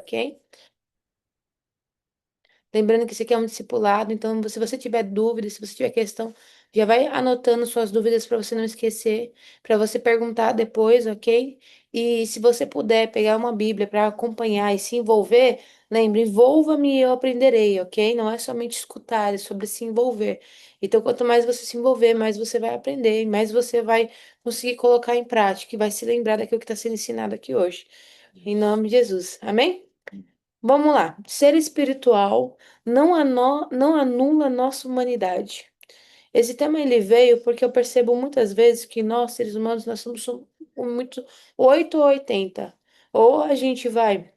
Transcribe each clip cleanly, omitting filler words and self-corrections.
ok? Lembrando que isso aqui é um discipulado, então se você tiver dúvida, se você tiver questão, já vai anotando suas dúvidas para você não esquecer, para você perguntar depois, ok? E se você puder pegar uma Bíblia para acompanhar e se envolver, lembre, envolva-me e eu aprenderei, ok? Não é somente escutar, é sobre se envolver. Então, quanto mais você se envolver, mais você vai aprender, e mais você vai conseguir colocar em prática e vai se lembrar daquilo que está sendo ensinado aqui hoje. Em nome de Jesus. Amém? Vamos lá. Ser espiritual não anula nossa humanidade. Esse tema ele veio porque eu percebo muitas vezes que nós, seres humanos, nós somos muito 8 ou 80. Ou a gente vai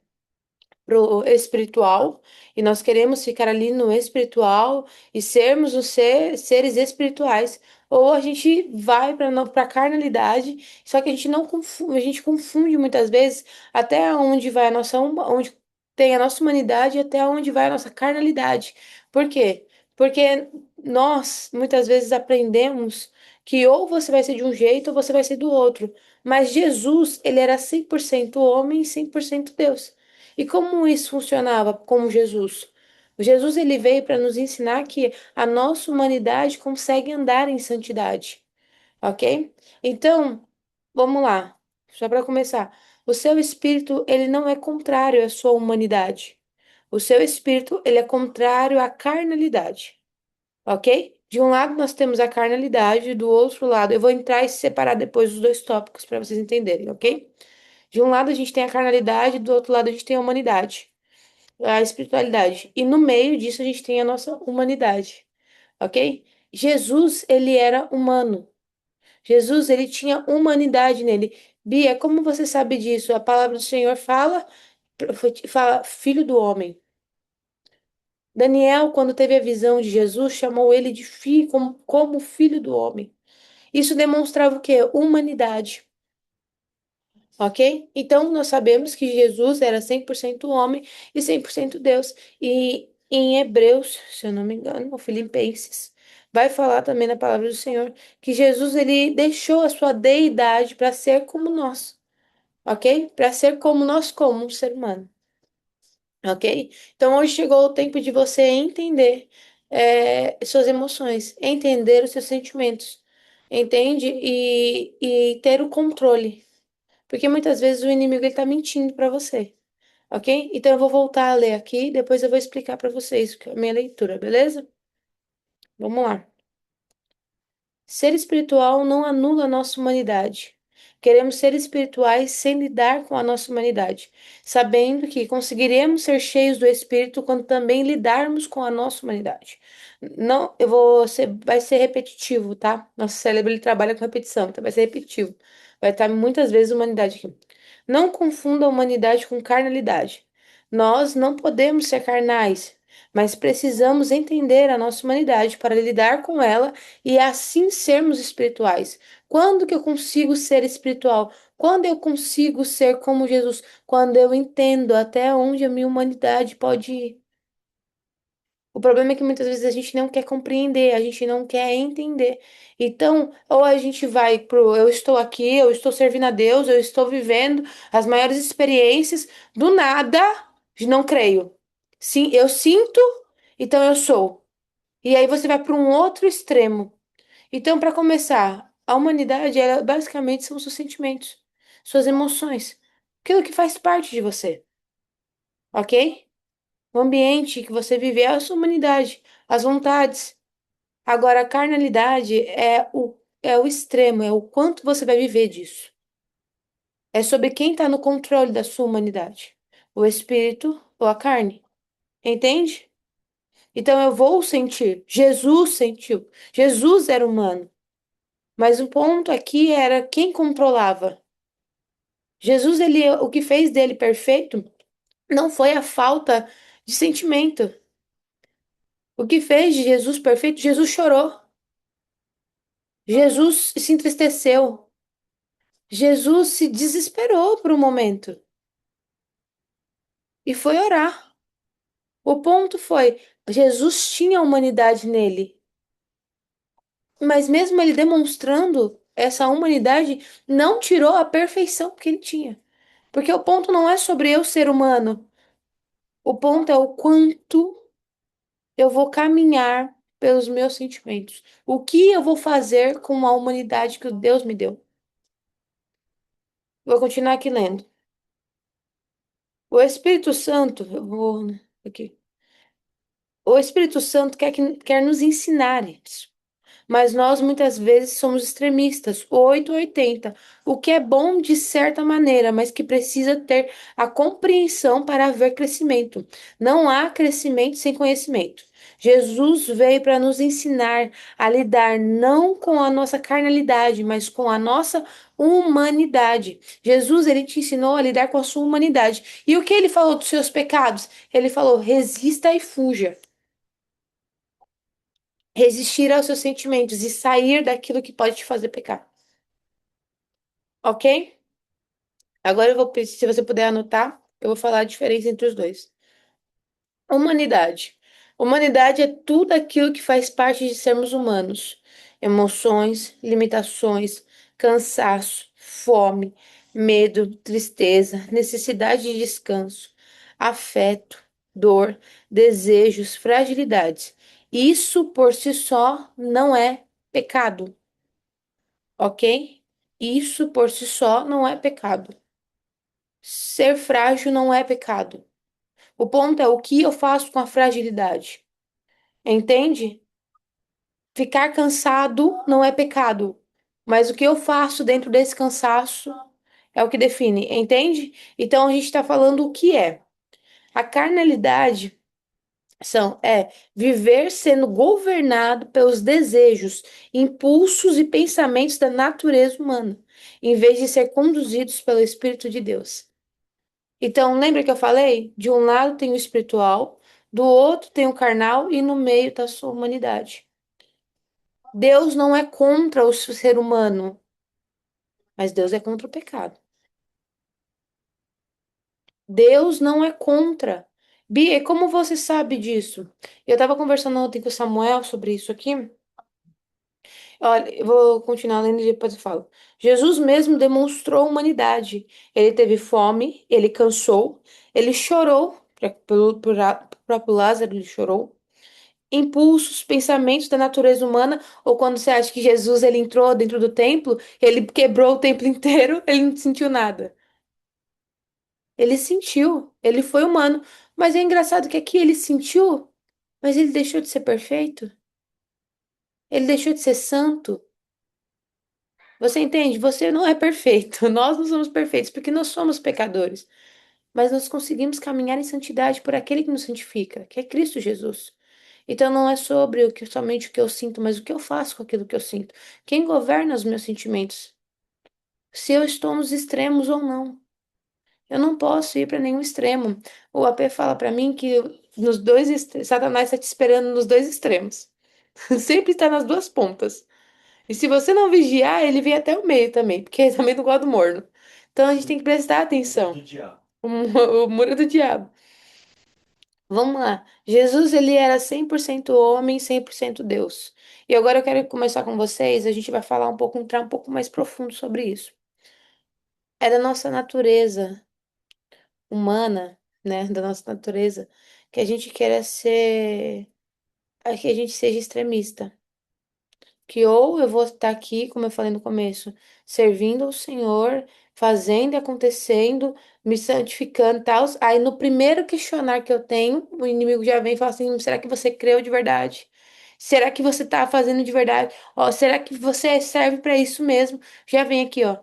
pro espiritual e nós queremos ficar ali no espiritual e sermos seres espirituais, ou a gente vai para a carnalidade, só que a gente não confunde, a gente confunde muitas vezes até onde vai a nossa onde tem a nossa humanidade e até onde vai a nossa carnalidade. Por quê? Porque nós muitas vezes aprendemos que ou você vai ser de um jeito ou você vai ser do outro. Mas Jesus, ele era 100% homem e 100% Deus. E como isso funcionava com Jesus? Jesus ele veio para nos ensinar que a nossa humanidade consegue andar em santidade, ok? Então, vamos lá. Só para começar, o seu espírito ele não é contrário à sua humanidade. O seu espírito ele é contrário à carnalidade, ok? De um lado nós temos a carnalidade, do outro lado eu vou entrar e separar depois os dois tópicos para vocês entenderem, ok? De um lado a gente tem a carnalidade, do outro lado a gente tem a humanidade, a espiritualidade. E no meio disso a gente tem a nossa humanidade, ok? Jesus, ele era humano. Jesus, ele tinha humanidade nele. Bia, como você sabe disso? A palavra do Senhor fala filho do homem. Daniel, quando teve a visão de Jesus, chamou ele de filho, como filho do homem. Isso demonstrava o quê? Humanidade. Ok? Então, nós sabemos que Jesus era 100% homem e 100% Deus. E em Hebreus, se eu não me engano, ou Filipenses, vai falar também na palavra do Senhor que Jesus ele deixou a sua deidade para ser como nós, ok? Para ser como nós, como um ser humano, ok? Então, hoje chegou o tempo de você entender suas emoções, entender os seus sentimentos, entende? E ter o controle. Porque muitas vezes o inimigo ele tá mentindo para você, ok? Então eu vou voltar a ler aqui, depois eu vou explicar para vocês a minha leitura, beleza? Vamos lá. Ser espiritual não anula a nossa humanidade. Queremos ser espirituais sem lidar com a nossa humanidade, sabendo que conseguiremos ser cheios do Espírito quando também lidarmos com a nossa humanidade. Não, vai ser repetitivo, tá? Nosso cérebro ele trabalha com repetição, então vai ser repetitivo. Vai estar muitas vezes humanidade aqui. Não confunda a humanidade com carnalidade. Nós não podemos ser carnais, mas precisamos entender a nossa humanidade para lidar com ela e assim sermos espirituais. Quando que eu consigo ser espiritual? Quando eu consigo ser como Jesus? Quando eu entendo até onde a minha humanidade pode ir. O problema é que muitas vezes a gente não quer compreender, a gente não quer entender. Então, ou a gente vai pro eu estou aqui, eu estou servindo a Deus, eu estou vivendo as maiores experiências, do nada, não creio. Sim, eu sinto, então eu sou. E aí você vai para um outro extremo. Então, para começar, a humanidade, ela basicamente são seus sentimentos, suas emoções, aquilo que faz parte de você, ok? O ambiente que você vive é a sua humanidade, as vontades. Agora, a carnalidade é o extremo, é o quanto você vai viver disso. É sobre quem está no controle da sua humanidade, o espírito ou a carne, entende? Então, eu vou sentir. Jesus sentiu. Jesus era humano. Mas o ponto aqui era quem controlava. Jesus, ele, o que fez dele perfeito não foi a falta de sentimento. O que fez de Jesus perfeito, Jesus chorou. Jesus se entristeceu. Jesus se desesperou por um momento e foi orar. O ponto foi, Jesus tinha humanidade nele, mas mesmo ele demonstrando essa humanidade, não tirou a perfeição que ele tinha. Porque o ponto não é sobre eu ser humano. O ponto é o quanto eu vou caminhar pelos meus sentimentos. O que eu vou fazer com a humanidade que Deus me deu? Vou continuar aqui lendo. O Espírito Santo, eu vou aqui. O Espírito Santo quer nos ensinar isso. Mas nós muitas vezes somos extremistas, 8 ou 80, o que é bom de certa maneira, mas que precisa ter a compreensão para haver crescimento. Não há crescimento sem conhecimento. Jesus veio para nos ensinar a lidar não com a nossa carnalidade, mas com a nossa humanidade. Jesus, ele te ensinou a lidar com a sua humanidade. E o que ele falou dos seus pecados? Ele falou: resista e fuja. Resistir aos seus sentimentos e sair daquilo que pode te fazer pecar, ok? Agora eu vou pedir, se você puder anotar, eu vou falar a diferença entre os dois. Humanidade. Humanidade é tudo aquilo que faz parte de sermos humanos. Emoções, limitações, cansaço, fome, medo, tristeza, necessidade de descanso, afeto, dor, desejos, fragilidades. Isso por si só não é pecado, ok? Isso por si só não é pecado. Ser frágil não é pecado. O ponto é o que eu faço com a fragilidade. Entende? Ficar cansado não é pecado. Mas o que eu faço dentro desse cansaço é o que define. Entende? Então a gente está falando o que é. A carnalidade é viver sendo governado pelos desejos, impulsos e pensamentos da natureza humana, em vez de ser conduzidos pelo Espírito de Deus. Então, lembra que eu falei? De um lado tem o espiritual, do outro tem o carnal e no meio está a sua humanidade. Deus não é contra o ser humano, mas Deus é contra o pecado. Deus não é contra. Bia, como você sabe disso? Eu estava conversando ontem com o Samuel sobre isso aqui. Olha, eu vou continuar lendo e depois eu falo. Jesus mesmo demonstrou humanidade. Ele teve fome, ele cansou, ele chorou, pelo próprio Lázaro ele chorou. Impulsos, pensamentos da natureza humana, ou quando você acha que Jesus ele entrou dentro do templo, ele quebrou o templo inteiro, ele não sentiu nada. Ele sentiu, ele foi humano. Mas é engraçado que aqui ele sentiu, mas ele deixou de ser perfeito, ele deixou de ser santo. Você entende? Você não é perfeito. Nós não somos perfeitos porque nós somos pecadores. Mas nós conseguimos caminhar em santidade por aquele que nos santifica, que é Cristo Jesus. Então não é sobre somente o que eu sinto, mas o que eu faço com aquilo que eu sinto. Quem governa os meus sentimentos? Se eu estou nos extremos ou não. Eu não posso ir para nenhum extremo. O AP fala para mim que Satanás está te esperando nos dois extremos. Sempre está nas duas pontas. E se você não vigiar, ele vem até o meio também, porque ele também não gosta do morno. Então a gente tem que prestar atenção. O muro do diabo. Vamos lá. Jesus, ele era 100% homem, 100% Deus. E agora eu quero começar com vocês, a gente vai falar um pouco, entrar um pouco mais profundo sobre isso. É da nossa natureza humana, né, da nossa natureza, que a gente queira que a gente seja extremista. Que ou eu vou estar aqui, como eu falei no começo, servindo ao Senhor, fazendo e acontecendo, me santificando e tal. Aí no primeiro questionar que eu tenho, o inimigo já vem e fala assim: será que você creu de verdade? Será que você tá fazendo de verdade? Ó, será que você serve para isso mesmo? Já vem aqui, ó.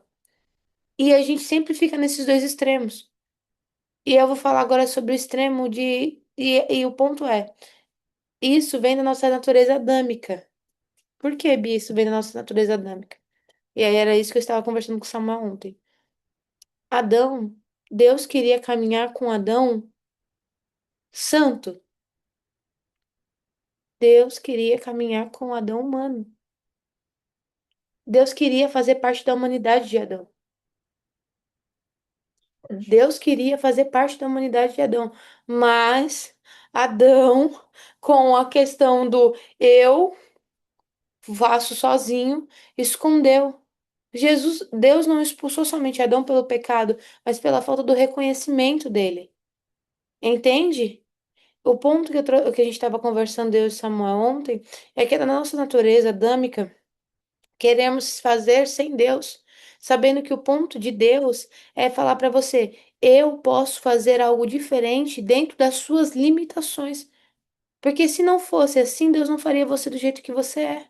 E a gente sempre fica nesses dois extremos. E eu vou falar agora sobre o extremo de. E o ponto é: isso vem da nossa natureza adâmica. Por que, Bia, isso vem da nossa natureza adâmica? E aí era isso que eu estava conversando com o Samuel ontem. Adão, Deus queria caminhar com Adão santo. Deus queria caminhar com Adão humano. Deus queria fazer parte da humanidade de Adão. Deus queria fazer parte da humanidade de Adão. Mas Adão, com a questão do eu faço sozinho, escondeu. Deus não expulsou somente Adão pelo pecado, mas pela falta do reconhecimento dele. Entende? O ponto que a gente estava conversando, eu e Samuel, ontem, é que na nossa natureza adâmica, queremos fazer sem Deus, sabendo que o ponto de Deus é falar para você: eu posso fazer algo diferente dentro das suas limitações. Porque se não fosse assim, Deus não faria você do jeito que você é.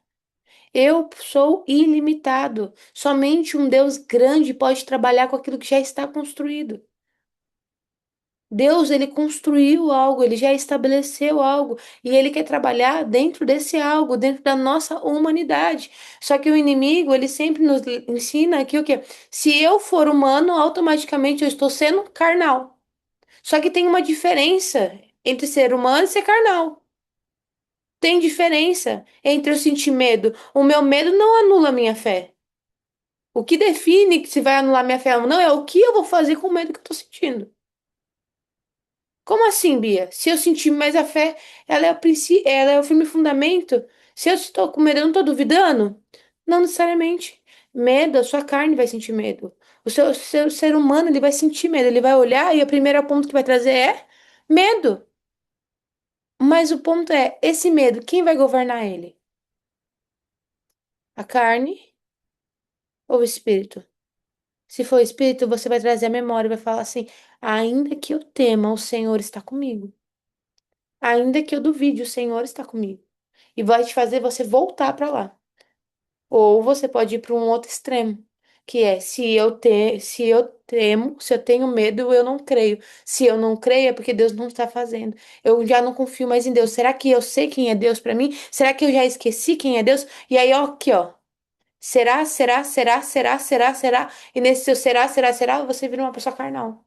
Eu sou ilimitado. Somente um Deus grande pode trabalhar com aquilo que já está construído. Deus, ele construiu algo, ele já estabeleceu algo, e ele quer trabalhar dentro desse algo, dentro da nossa humanidade. Só que o inimigo, ele sempre nos ensina que o quê? Se eu for humano, automaticamente eu estou sendo carnal. Só que tem uma diferença entre ser humano e ser carnal. Tem diferença entre eu sentir medo. O meu medo não anula a minha fé. O que define se vai anular minha fé ou não é o que eu vou fazer com o medo que eu tô sentindo. Como assim, Bia? Se eu sentir mais a fé, ela é o ela é o firme fundamento. Se eu estou com medo, eu não estou duvidando? Não necessariamente. Medo, a sua carne vai sentir medo. O seu ser humano, ele vai sentir medo. Ele vai olhar e o primeiro ponto que vai trazer é medo. Mas o ponto é, esse medo, quem vai governar ele? A carne ou o espírito? Se for o espírito, você vai trazer a memória e vai falar assim: ainda que eu tema, o Senhor está comigo. Ainda que eu duvide, o Senhor está comigo. E vai te fazer você voltar para lá. Ou você pode ir para um outro extremo, que é se eu temo, se eu tenho medo, eu não creio. Se eu não creio, é porque Deus não está fazendo. Eu já não confio mais em Deus. Será que eu sei quem é Deus para mim? Será que eu já esqueci quem é Deus? E aí, ó, aqui, ó. Será? E nesse seu será, você vira uma pessoa carnal.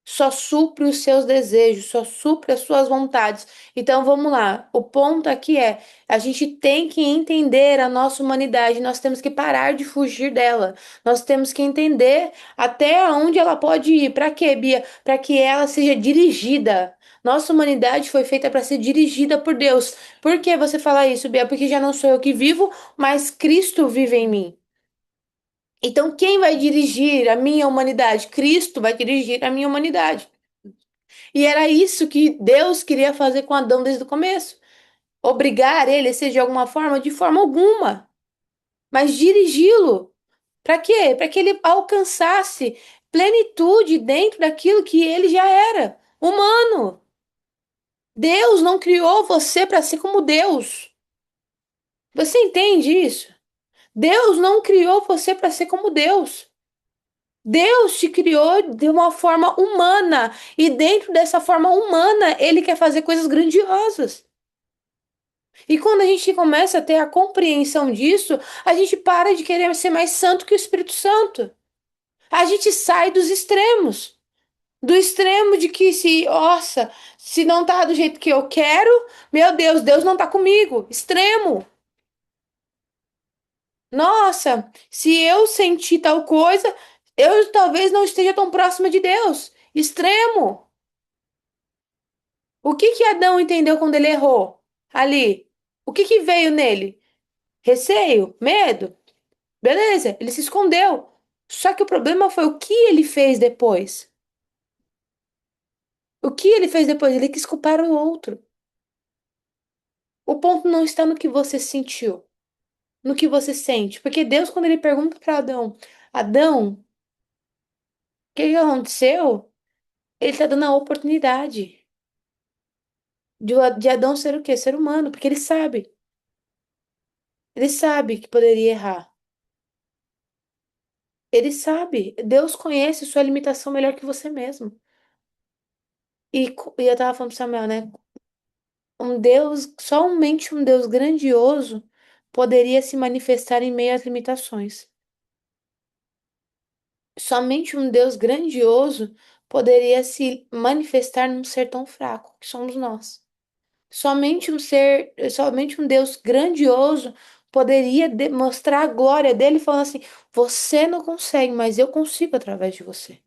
Só supre os seus desejos, só supre as suas vontades. Então vamos lá. O ponto aqui é: a gente tem que entender a nossa humanidade, nós temos que parar de fugir dela. Nós temos que entender até onde ela pode ir. Para quê, Bia? Para que ela seja dirigida. Nossa humanidade foi feita para ser dirigida por Deus. Por que você fala isso, Bia? Porque já não sou eu que vivo, mas Cristo vive em mim. Então, quem vai dirigir a minha humanidade? Cristo vai dirigir a minha humanidade. E era isso que Deus queria fazer com Adão desde o começo. Obrigar ele a ser de alguma forma, de forma alguma, mas dirigi-lo. Para quê? Para que ele alcançasse plenitude dentro daquilo que ele já era, humano. Deus não criou você para ser como Deus. Você entende isso? Deus não criou você para ser como Deus. Deus te criou de uma forma humana e dentro dessa forma humana, ele quer fazer coisas grandiosas. E quando a gente começa a ter a compreensão disso, a gente para de querer ser mais santo que o Espírito Santo. A gente sai dos extremos. Do extremo de que se, nossa, se não tá do jeito que eu quero, meu Deus, Deus não tá comigo. Extremo. Nossa, se eu sentir tal coisa, eu talvez não esteja tão próxima de Deus. Extremo. O que que Adão entendeu quando ele errou? Ali. O que que veio nele? Receio? Medo? Beleza, ele se escondeu. Só que o problema foi o que ele fez depois. O que ele fez depois? Ele quis culpar o outro. O ponto não está no que você sentiu, no que você sente. Porque Deus, quando ele pergunta para Adão, Adão, o que que aconteceu? Ele está dando a oportunidade de Adão ser o quê? Ser humano, porque ele sabe. Ele sabe que poderia errar. Ele sabe. Deus conhece sua limitação melhor que você mesmo. E eu tava falando pro Samuel, né? Um Deus, somente um Deus grandioso poderia se manifestar em meio às limitações. Somente um Deus grandioso poderia se manifestar num ser tão fraco, que somos nós. Somente um Deus grandioso poderia demonstrar a glória dele falando assim: você não consegue, mas eu consigo através de você.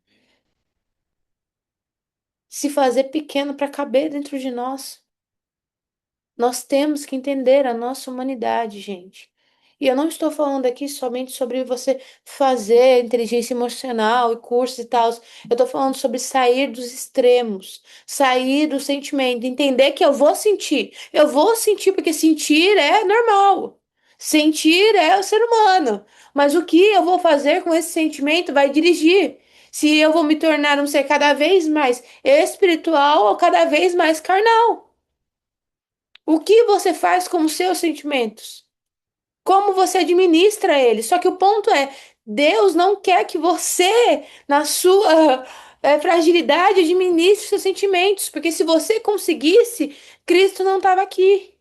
Se fazer pequeno para caber dentro de nós. Nós temos que entender a nossa humanidade, gente. E eu não estou falando aqui somente sobre você fazer inteligência emocional e cursos e tal. Eu estou falando sobre sair dos extremos, sair do sentimento, entender que eu vou sentir. Eu vou sentir porque sentir é normal. Sentir é o ser humano. Mas o que eu vou fazer com esse sentimento vai dirigir. Se eu vou me tornar um ser cada vez mais espiritual ou cada vez mais carnal. O que você faz com os seus sentimentos? Como você administra eles? Só que o ponto é, Deus não quer que você, na sua fragilidade, administre seus sentimentos, porque se você conseguisse, Cristo não estava aqui.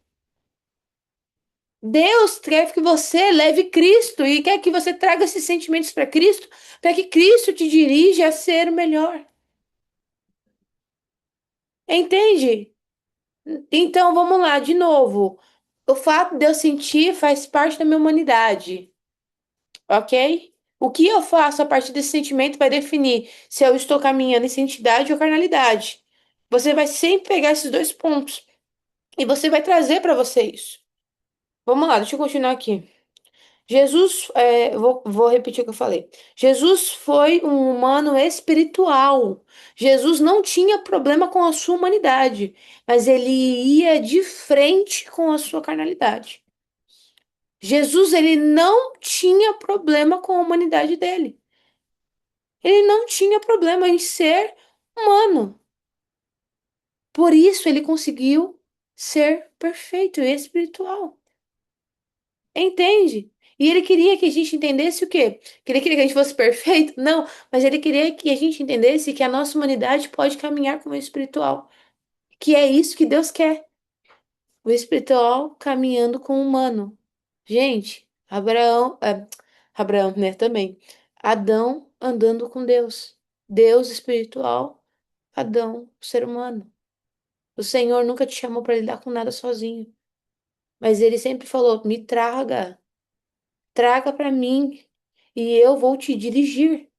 Deus quer que você leve Cristo e quer que você traga esses sentimentos para Cristo, para que Cristo te dirija a ser o melhor. Entende? Então vamos lá, de novo. O fato de eu sentir faz parte da minha humanidade, ok? O que eu faço a partir desse sentimento vai definir se eu estou caminhando em santidade ou carnalidade. Você vai sempre pegar esses dois pontos e você vai trazer para você isso. Vamos lá, deixa eu continuar aqui. Jesus, vou repetir o que eu falei. Jesus foi um humano espiritual. Jesus não tinha problema com a sua humanidade, mas ele ia de frente com a sua carnalidade. Jesus, ele não tinha problema com a humanidade dele. Ele não tinha problema em ser humano. Por isso ele conseguiu ser perfeito e espiritual. Entende? E ele queria que a gente entendesse o quê? Que ele queria que a gente fosse perfeito? Não, mas ele queria que a gente entendesse que a nossa humanidade pode caminhar com o espiritual. Que é isso que Deus quer. O espiritual caminhando com o humano. Gente, Abraão, né, também. Adão andando com Deus. Deus espiritual, Adão, ser humano. O Senhor nunca te chamou para lidar com nada sozinho, mas ele sempre falou: "Me traga, traga para mim e eu vou te dirigir".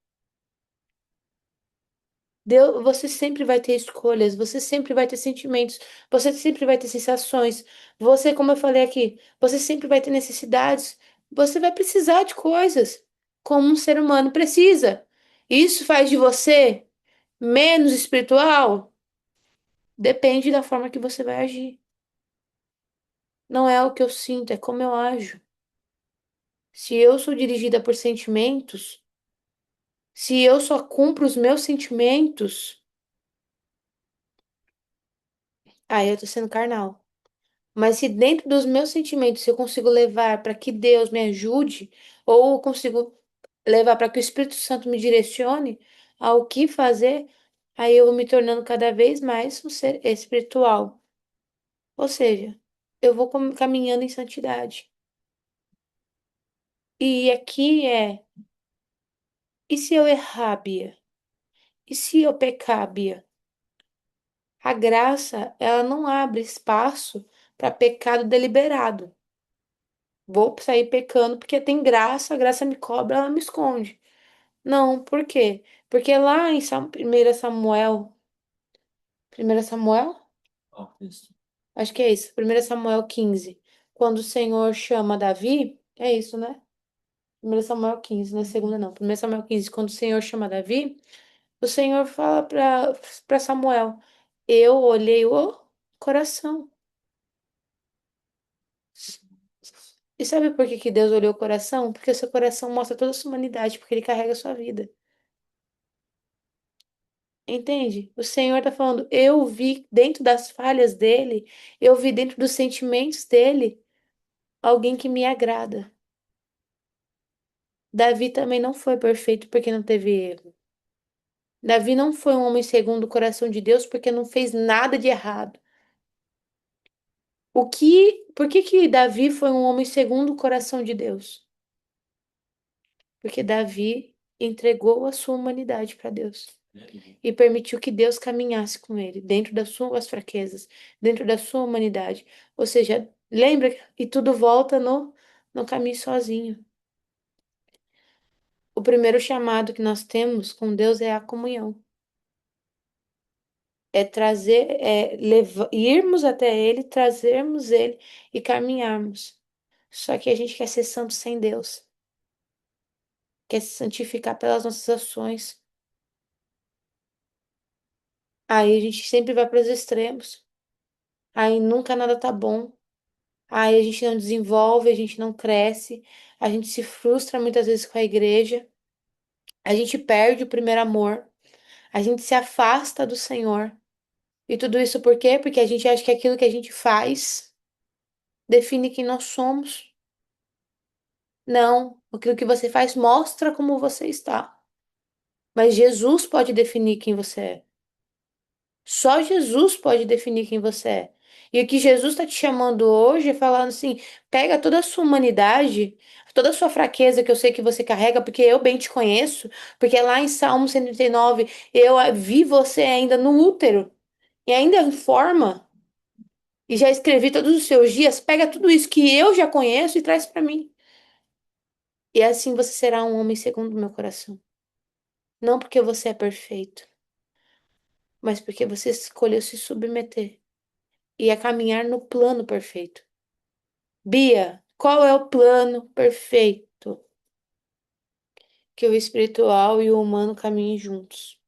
Deus, você sempre vai ter escolhas, você sempre vai ter sentimentos, você sempre vai ter sensações. Você, como eu falei aqui, você sempre vai ter necessidades. Você vai precisar de coisas, como um ser humano precisa. Isso faz de você menos espiritual? Depende da forma que você vai agir. Não é o que eu sinto, é como eu ajo. Se eu sou dirigida por sentimentos, se eu só cumpro os meus sentimentos, aí eu tô sendo carnal. Mas se dentro dos meus sentimentos eu consigo levar para que Deus me ajude, ou eu consigo levar para que o Espírito Santo me direcione ao que fazer, aí eu vou me tornando cada vez mais um ser espiritual. Ou seja, eu vou caminhando em santidade. E aqui é, e se eu errar, Bia? E se eu pecar, Bia? A graça, ela não abre espaço para pecado deliberado. Vou sair pecando porque tem graça, a graça me cobra, ela me esconde. Não, por quê? Porque lá em 1 Samuel, 1 Samuel? Acho que é isso, 1 Samuel 15, quando o Senhor chama Davi, é isso, né? 1 Samuel 15, não é segunda não. 1 Samuel 15, quando o Senhor chama Davi, o Senhor fala para Samuel: Eu olhei o coração. E sabe por que que Deus olhou o coração? Porque o seu coração mostra toda a sua humanidade, porque ele carrega a sua vida. Entende? O Senhor tá falando, eu vi dentro das falhas dele, eu vi dentro dos sentimentos dele alguém que me agrada. Davi também não foi perfeito porque não teve erro. Davi não foi um homem segundo o coração de Deus porque não fez nada de errado. Por que que Davi foi um homem segundo o coração de Deus? Porque Davi entregou a sua humanidade para Deus e permitiu que Deus caminhasse com ele, dentro das suas fraquezas, dentro da sua humanidade. Ou seja, lembra? E tudo volta no caminho sozinho. O primeiro chamado que nós temos com Deus é a comunhão. É trazer, irmos até Ele, trazermos Ele e caminharmos. Só que a gente quer ser santo sem Deus, quer se santificar pelas nossas ações. Aí a gente sempre vai para os extremos. Aí nunca nada tá bom. Aí a gente não desenvolve, a gente não cresce, a gente se frustra muitas vezes com a igreja, a gente perde o primeiro amor, a gente se afasta do Senhor. E tudo isso por quê? Porque a gente acha que aquilo que a gente faz define quem nós somos. Não, aquilo que você faz mostra como você está. Mas Jesus pode definir quem você é. Só Jesus pode definir quem você é. E o que Jesus está te chamando hoje é falando assim: pega toda a sua humanidade, toda a sua fraqueza que eu sei que você carrega, porque eu bem te conheço, porque lá em Salmo 139 eu vi você ainda no útero e ainda em forma, e já escrevi todos os seus dias. Pega tudo isso que eu já conheço e traz para mim. E assim você será um homem segundo o meu coração. Não porque você é perfeito, mas porque você escolheu se submeter e a caminhar no plano perfeito. Bia, qual é o plano perfeito? Que o espiritual e o humano caminhem juntos.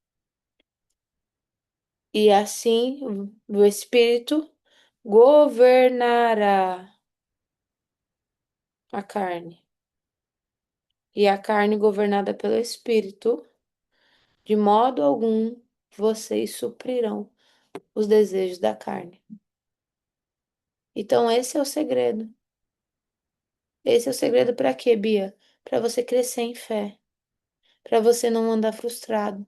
E assim o espírito governará a carne. E a carne governada pelo espírito, de modo algum vocês suprirão os desejos da carne. Então esse é o segredo. Esse é o segredo para quê, Bia? Para você crescer em fé, para você não andar frustrado,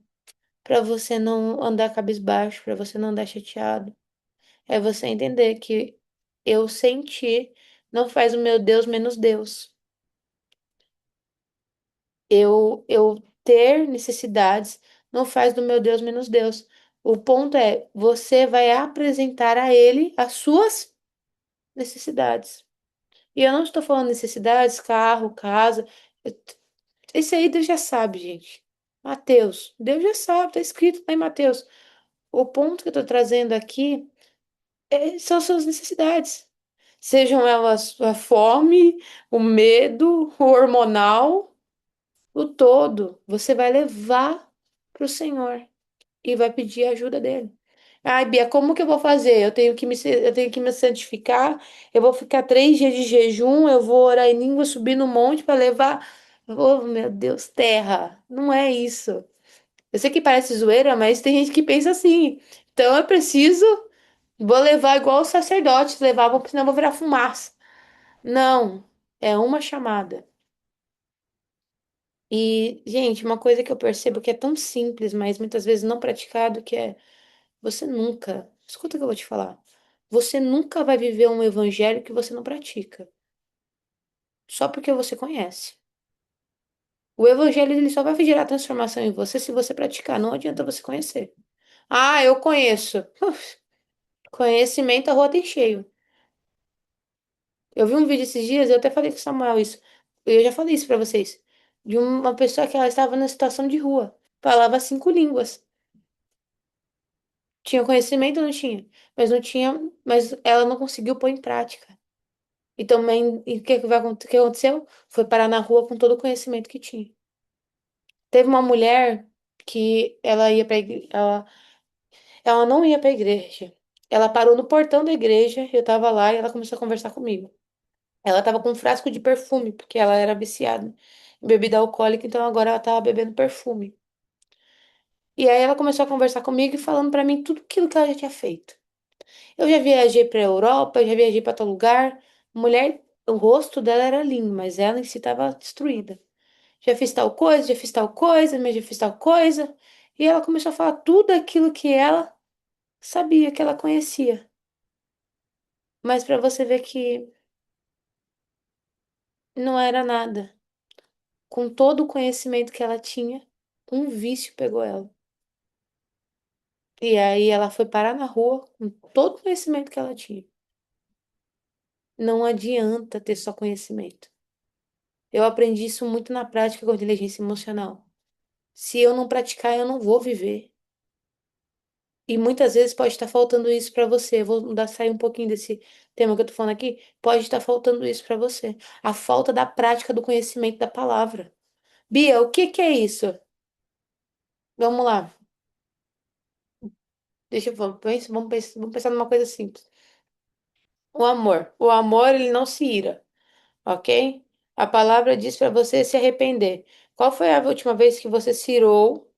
para você não andar cabisbaixo, para você não andar chateado. É você entender que eu sentir não faz o meu Deus menos Deus. Eu ter necessidades não faz do meu Deus menos Deus. O ponto é, você vai apresentar a ele as suas necessidades. E eu não estou falando necessidades, carro, casa. Isso aí Deus já sabe, gente. Mateus, Deus já sabe, tá escrito lá em Mateus. O ponto que eu tô trazendo aqui são suas necessidades. Sejam elas a fome, o medo, o hormonal, o todo. Você vai levar para o Senhor e vai pedir a ajuda dele. Ai, Bia, como que eu vou fazer? Eu tenho que me santificar, eu vou ficar 3 dias de jejum, eu vou orar em língua, subir no monte para levar. Oh, meu Deus, terra. Não é isso. Eu sei que parece zoeira, mas tem gente que pensa assim. Então eu preciso, vou levar igual os sacerdotes levavam, porque senão eu vou virar fumaça. Não, é uma chamada. E, gente, uma coisa que eu percebo que é tão simples, mas muitas vezes não praticado, que é você nunca, escuta o que eu vou te falar. Você nunca vai viver um evangelho que você não pratica, só porque você conhece. O evangelho ele só vai gerar transformação em você se você praticar, não adianta você conhecer. Ah, eu conheço. Conhecimento a rua tem cheio. Eu vi um vídeo esses dias, eu até falei com o Samuel isso. Eu já falei isso pra vocês. De uma pessoa que ela estava na situação de rua. Falava 5 línguas. Tinha conhecimento, não tinha. Mas não tinha, mas ela não conseguiu pôr em prática. E também, e o que que o que aconteceu? Foi parar na rua com todo o conhecimento que tinha. Teve uma mulher que ela ia para ela não ia para igreja. Ela parou no portão da igreja, eu tava lá e ela começou a conversar comigo. Ela tava com um frasco de perfume, porque ela era viciada em bebida alcoólica, então agora ela tava bebendo perfume. E aí ela começou a conversar comigo e falando pra mim tudo aquilo que ela já tinha feito. Eu já viajei pra Europa, já viajei pra tal lugar. Mulher, o rosto dela era lindo, mas ela em si tava destruída. Já fiz tal coisa, já fiz tal coisa, mas já fiz tal coisa. E ela começou a falar tudo aquilo que ela sabia, que ela conhecia. Mas pra você ver que não era nada. Com todo o conhecimento que ela tinha, um vício pegou ela. E aí ela foi parar na rua com todo o conhecimento que ela tinha. Não adianta ter só conhecimento. Eu aprendi isso muito na prática com inteligência emocional. Se eu não praticar, eu não vou viver. E muitas vezes pode estar faltando isso para você. Eu vou mudar, sair um pouquinho desse tema que eu tô falando aqui. Pode estar faltando isso para você. A falta da prática do conhecimento da palavra. Bia, o que que é isso? Vamos lá. Deixa eu vamos pensar numa coisa simples. O amor. O amor, ele não se ira, ok? A palavra diz para você se arrepender. Qual foi a última vez que você se irou,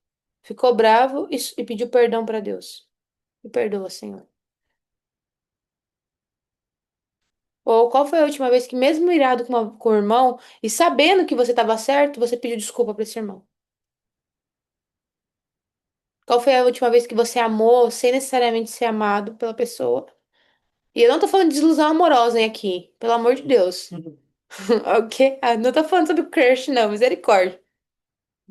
ficou bravo e pediu perdão para Deus? Me perdoa, Senhor. Ou qual foi a última vez que, mesmo irado com o irmão e sabendo que você estava certo, você pediu desculpa para esse irmão? Qual foi a última vez que você amou sem necessariamente ser amado pela pessoa? E eu não tô falando de desilusão amorosa, hein, aqui, pelo amor de Deus. Ok? Ah, não tô falando sobre crush, não, misericórdia.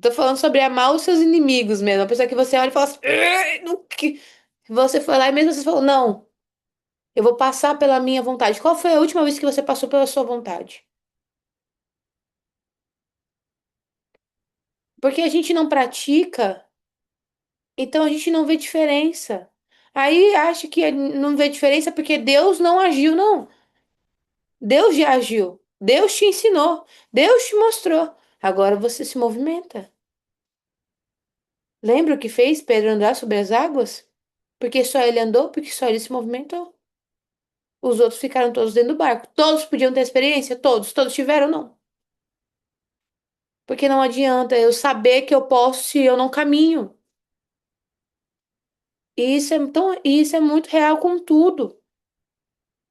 Tô falando sobre amar os seus inimigos mesmo. A pessoa que você olha e fala assim, "Ai, não que-" Você foi lá e mesmo você falou, não, eu vou passar pela minha vontade. Qual foi a última vez que você passou pela sua vontade? Porque a gente não pratica. Então a gente não vê diferença. Aí acha que não vê diferença porque Deus não agiu, não. Deus já agiu. Deus te ensinou. Deus te mostrou. Agora você se movimenta. Lembra o que fez Pedro andar sobre as águas? Porque só ele andou, porque só ele se movimentou. Os outros ficaram todos dentro do barco. Todos podiam ter experiência? Todos. Todos tiveram? Não. Porque não adianta eu saber que eu posso se eu não caminho. E isso é muito real com tudo.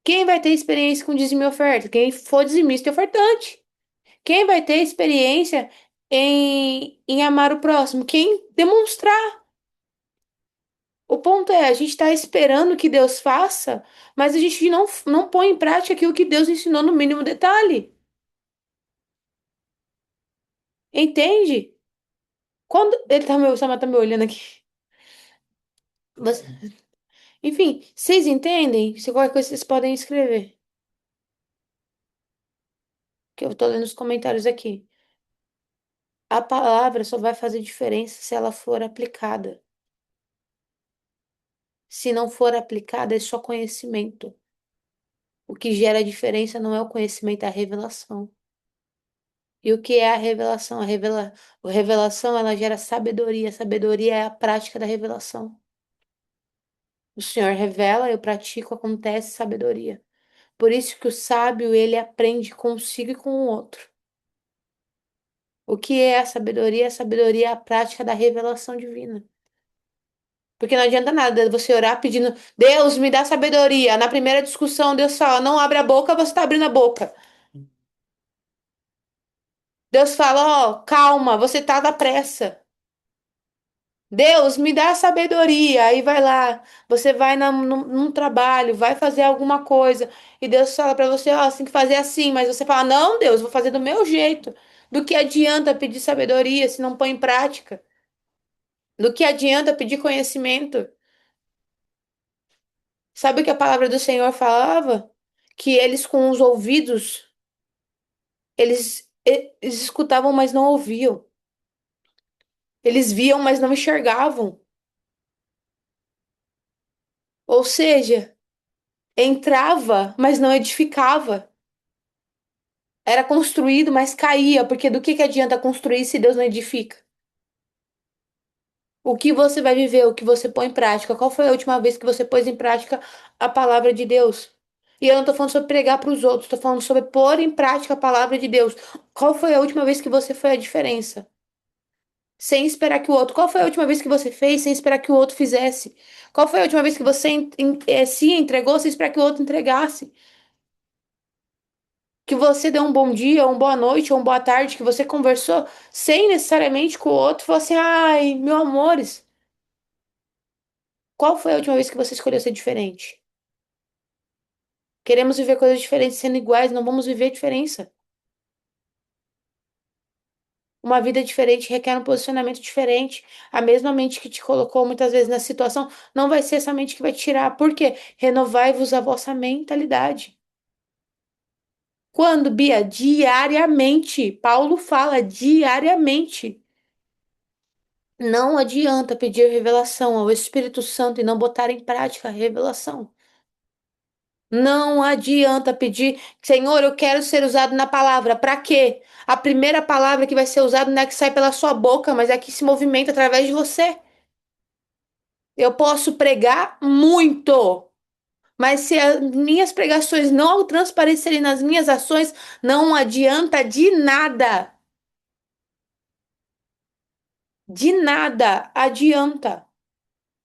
Quem vai ter experiência com dízimo e oferta? Quem for dizimista e ofertante. Quem vai ter experiência em amar o próximo? Quem demonstrar. O ponto é, a gente está esperando que Deus faça, mas a gente não põe em prática aquilo que Deus ensinou no mínimo detalhe. Entende? Quando ele tá me olhando aqui. Você- Enfim, vocês entendem? Se qualquer coisa vocês podem escrever, que eu tô lendo os comentários aqui. A palavra só vai fazer diferença se ela for aplicada. Se não for aplicada, é só conhecimento. O que gera diferença não é o conhecimento, é a revelação. E o que é a revelação? A revelação, ela gera sabedoria. A sabedoria é a prática da revelação. O Senhor revela, eu pratico, acontece sabedoria. Por isso que o sábio, ele aprende consigo e com o outro. O que é a sabedoria? A sabedoria é a prática da revelação divina. Porque não adianta nada você orar pedindo, Deus, me dá sabedoria. Na primeira discussão, Deus fala, não abre a boca, você está abrindo a boca. Deus fala, ó, calma, você tá na pressa. Deus, me dá sabedoria. Aí vai lá, você vai num trabalho, vai fazer alguma coisa, e Deus fala pra você, ó, você tem que fazer assim, mas você fala, não, Deus, vou fazer do meu jeito. Do que adianta pedir sabedoria se não põe em prática? Do que adianta pedir conhecimento? Sabe o que a palavra do Senhor falava? Que eles com os ouvidos, eles escutavam, mas não ouviam. Eles viam, mas não enxergavam. Ou seja, entrava, mas não edificava. Era construído, mas caía, porque do que adianta construir se Deus não edifica? O que você vai viver, o que você põe em prática? Qual foi a última vez que você pôs em prática a palavra de Deus? E eu não tô falando sobre pregar para os outros, tô falando sobre pôr em prática a palavra de Deus. Qual foi a última vez que você foi a diferença? Sem esperar que o outro. Qual foi a última vez que você fez sem esperar que o outro fizesse? Qual foi a última vez que você se entregou sem esperar que o outro entregasse? Que você deu um bom dia, ou uma boa noite, ou uma boa tarde, que você conversou sem necessariamente com o outro, falou assim: ai, meu amores, qual foi a última vez que você escolheu ser diferente? Queremos viver coisas diferentes sendo iguais, não vamos viver diferença. Uma vida diferente requer um posicionamento diferente. A mesma mente que te colocou muitas vezes na situação não vai ser essa mente que vai te tirar. Por quê? Renovai-vos a vossa mentalidade. Quando, Bia? Diariamente. Paulo fala diariamente. Não adianta pedir revelação ao Espírito Santo e não botar em prática a revelação. Não adianta pedir, Senhor, eu quero ser usado na palavra. Para quê? A primeira palavra que vai ser usada não é que sai pela sua boca, mas é que se movimenta através de você. Eu posso pregar muito, mas se as minhas pregações não transparecerem nas minhas ações, não adianta de nada. De nada adianta.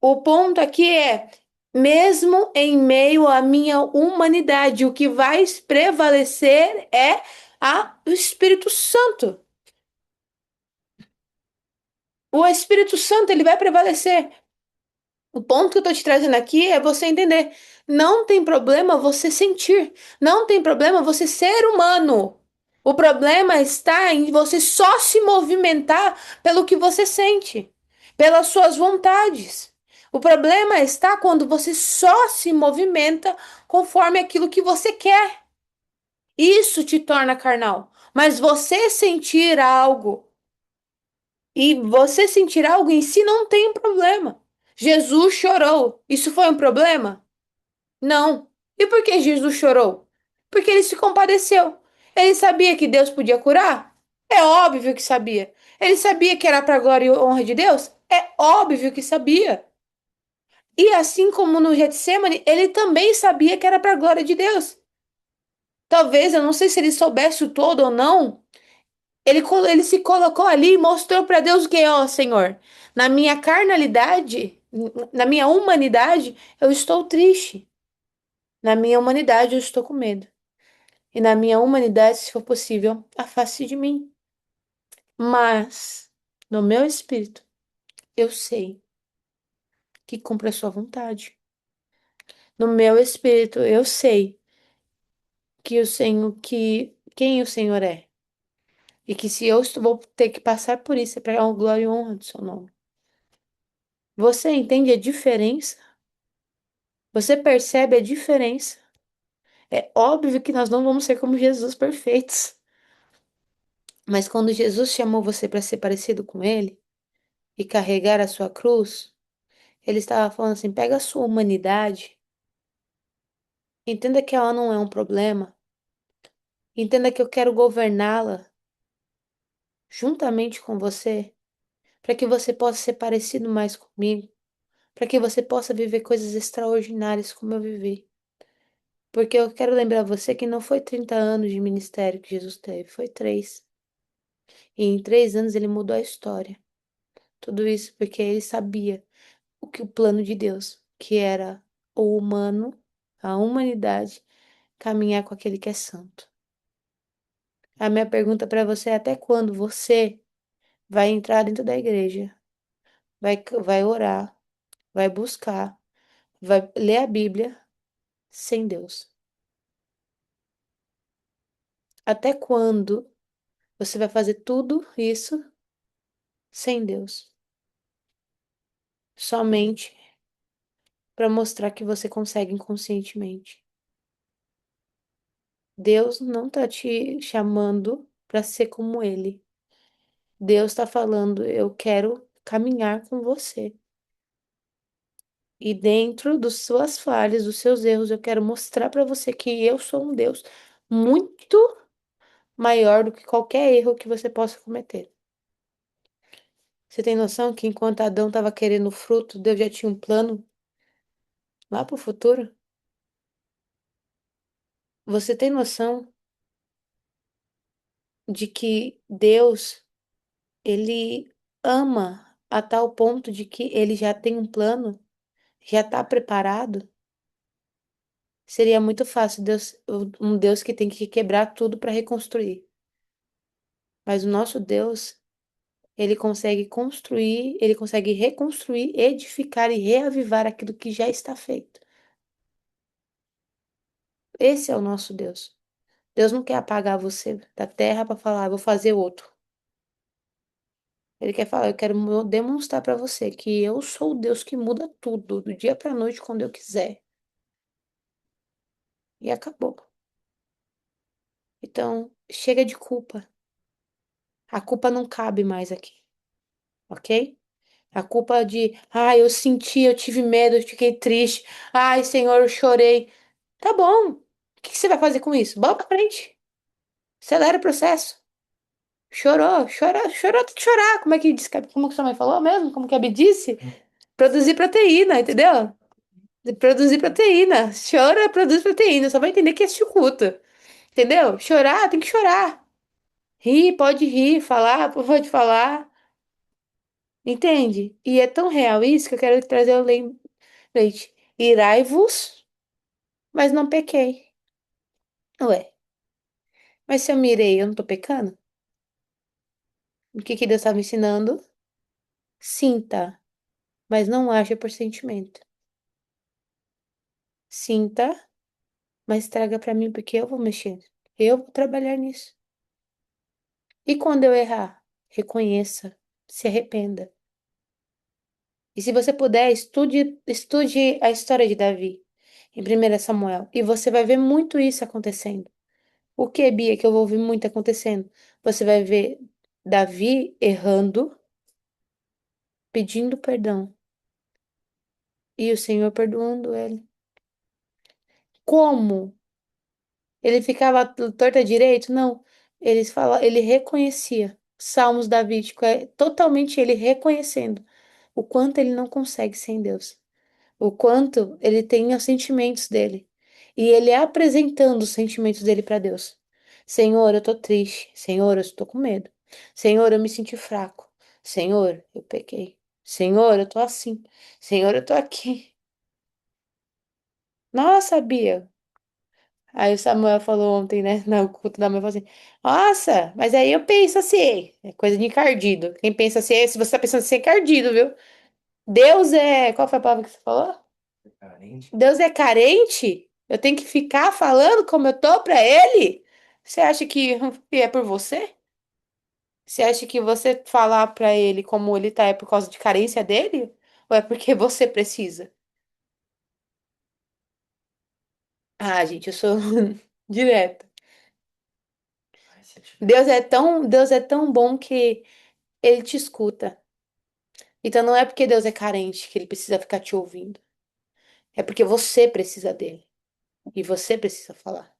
O ponto aqui é, mesmo em meio à minha humanidade, o que vai prevalecer é o Espírito Santo. O Espírito Santo, ele vai prevalecer. O ponto que eu tô te trazendo aqui é você entender. Não tem problema você sentir. Não tem problema você ser humano. O problema está em você só se movimentar pelo que você sente, pelas suas vontades. O problema está quando você só se movimenta conforme aquilo que você quer. Isso te torna carnal. Mas você sentir algo em si não tem problema. Jesus chorou. Isso foi um problema? Não. E por que Jesus chorou? Porque ele se compadeceu. Ele sabia que Deus podia curar? É óbvio que sabia. Ele sabia que era para a glória e honra de Deus? É óbvio que sabia. E assim como no Getsemane, ele também sabia que era para a glória de Deus. Talvez, eu não sei se ele soubesse o todo ou não, ele se colocou ali e mostrou para Deus que, ó, Senhor, na minha carnalidade, na minha humanidade, eu estou triste. Na minha humanidade, eu estou com medo. E na minha humanidade, se for possível, afaste de mim. Mas, no meu espírito, eu sei que cumpre a sua vontade. No meu espírito, eu sei que o Senhor, que quem o Senhor é. E que se eu vou ter que passar por isso, é para a glória e honra do seu nome. Você entende a diferença? Você percebe a diferença? É óbvio que nós não vamos ser como Jesus perfeitos. Mas quando Jesus chamou você para ser parecido com ele e carregar a sua cruz, ele estava falando assim: pega a sua humanidade, entenda que ela não é um problema, entenda que eu quero governá-la juntamente com você, para que você possa ser parecido mais comigo, para que você possa viver coisas extraordinárias como eu vivi. Porque eu quero lembrar você que não foi 30 anos de ministério que Jesus teve, foi 3. E em 3 anos ele mudou a história. Tudo isso porque ele sabia o plano de Deus, que era o humano, a humanidade, caminhar com aquele que é santo. A minha pergunta para você é até quando você vai entrar dentro da igreja, vai orar, vai buscar, vai ler a Bíblia sem Deus? Até quando você vai fazer tudo isso sem Deus? Somente para mostrar que você consegue inconscientemente. Deus não está te chamando para ser como Ele. Deus está falando, eu quero caminhar com você. E dentro das suas falhas, dos seus erros, eu quero mostrar para você que eu sou um Deus muito maior do que qualquer erro que você possa cometer. Você tem noção que enquanto Adão estava querendo o fruto, Deus já tinha um plano lá para o futuro? Você tem noção de que Deus, ele ama a tal ponto de que ele já tem um plano, já está preparado? Seria muito fácil um Deus que tem que quebrar tudo para reconstruir. Mas o nosso Deus, ele consegue construir, ele consegue reconstruir, edificar e reavivar aquilo que já está feito. Esse é o nosso Deus. Deus não quer apagar você da terra para falar, vou fazer outro. Ele quer falar, eu quero demonstrar para você que eu sou o Deus que muda tudo, do dia para noite, quando eu quiser. E acabou. Então, chega de culpa. A culpa não cabe mais aqui, ok? A culpa de, ai, eu senti, eu tive medo, eu fiquei triste. Ai, Senhor, eu chorei. Tá bom. O que que você vai fazer com isso? Bola pra frente. Acelera o processo. Chorou, chorou, chorou, tem que chorar. Como é que diz, como que sua mãe falou mesmo? Como que a Bi disse? Produzir proteína, entendeu? Produzir proteína. Chora, produz proteína. Só vai entender que é chucuto. Entendeu? Chorar, tem que chorar. Rir, falar, pode falar. Entende? E é tão real isso que eu quero trazer o lembrete. Irai-vos, mas não pequei. Ué, mas se eu mirei, eu não tô pecando? O que que Deus tá me ensinando? Sinta, mas não haja por sentimento. Sinta, mas traga pra mim porque eu vou mexer. Eu vou trabalhar nisso. E quando eu errar, reconheça, se arrependa. E se você puder, estude a história de Davi em 1 Samuel. E você vai ver muito isso acontecendo. O que, Bia, que eu vou ouvir muito acontecendo? Você vai ver Davi errando, pedindo perdão. E o Senhor perdoando ele. Como? Ele ficava torto à direito? Não. Ele reconhecia. Salmos Davídico é totalmente ele reconhecendo o quanto ele não consegue sem Deus. O quanto ele tem os sentimentos dele. E ele apresentando os sentimentos dele para Deus. Senhor, eu tô triste. Senhor, eu estou com medo. Senhor, eu me senti fraco. Senhor, eu pequei. Senhor, eu tô assim. Senhor, eu tô aqui. Nossa, Bia. Aí o Samuel falou ontem, né, no culto da mãe, falou assim, nossa, mas aí eu penso assim, é coisa de encardido. Quem pensa assim, se você tá pensando assim, é encardido, viu? Deus é, qual foi a palavra que você falou? Carente. Deus é carente? Eu tenho que ficar falando como eu tô pra ele? Você acha que é por você? Você acha que você falar pra ele como ele tá é por causa de carência dele? Ou é porque você precisa? Ah, gente, eu sou direta. Deus é tão bom que ele te escuta. Então não é porque Deus é carente que ele precisa ficar te ouvindo. É porque você precisa dele. E você precisa falar.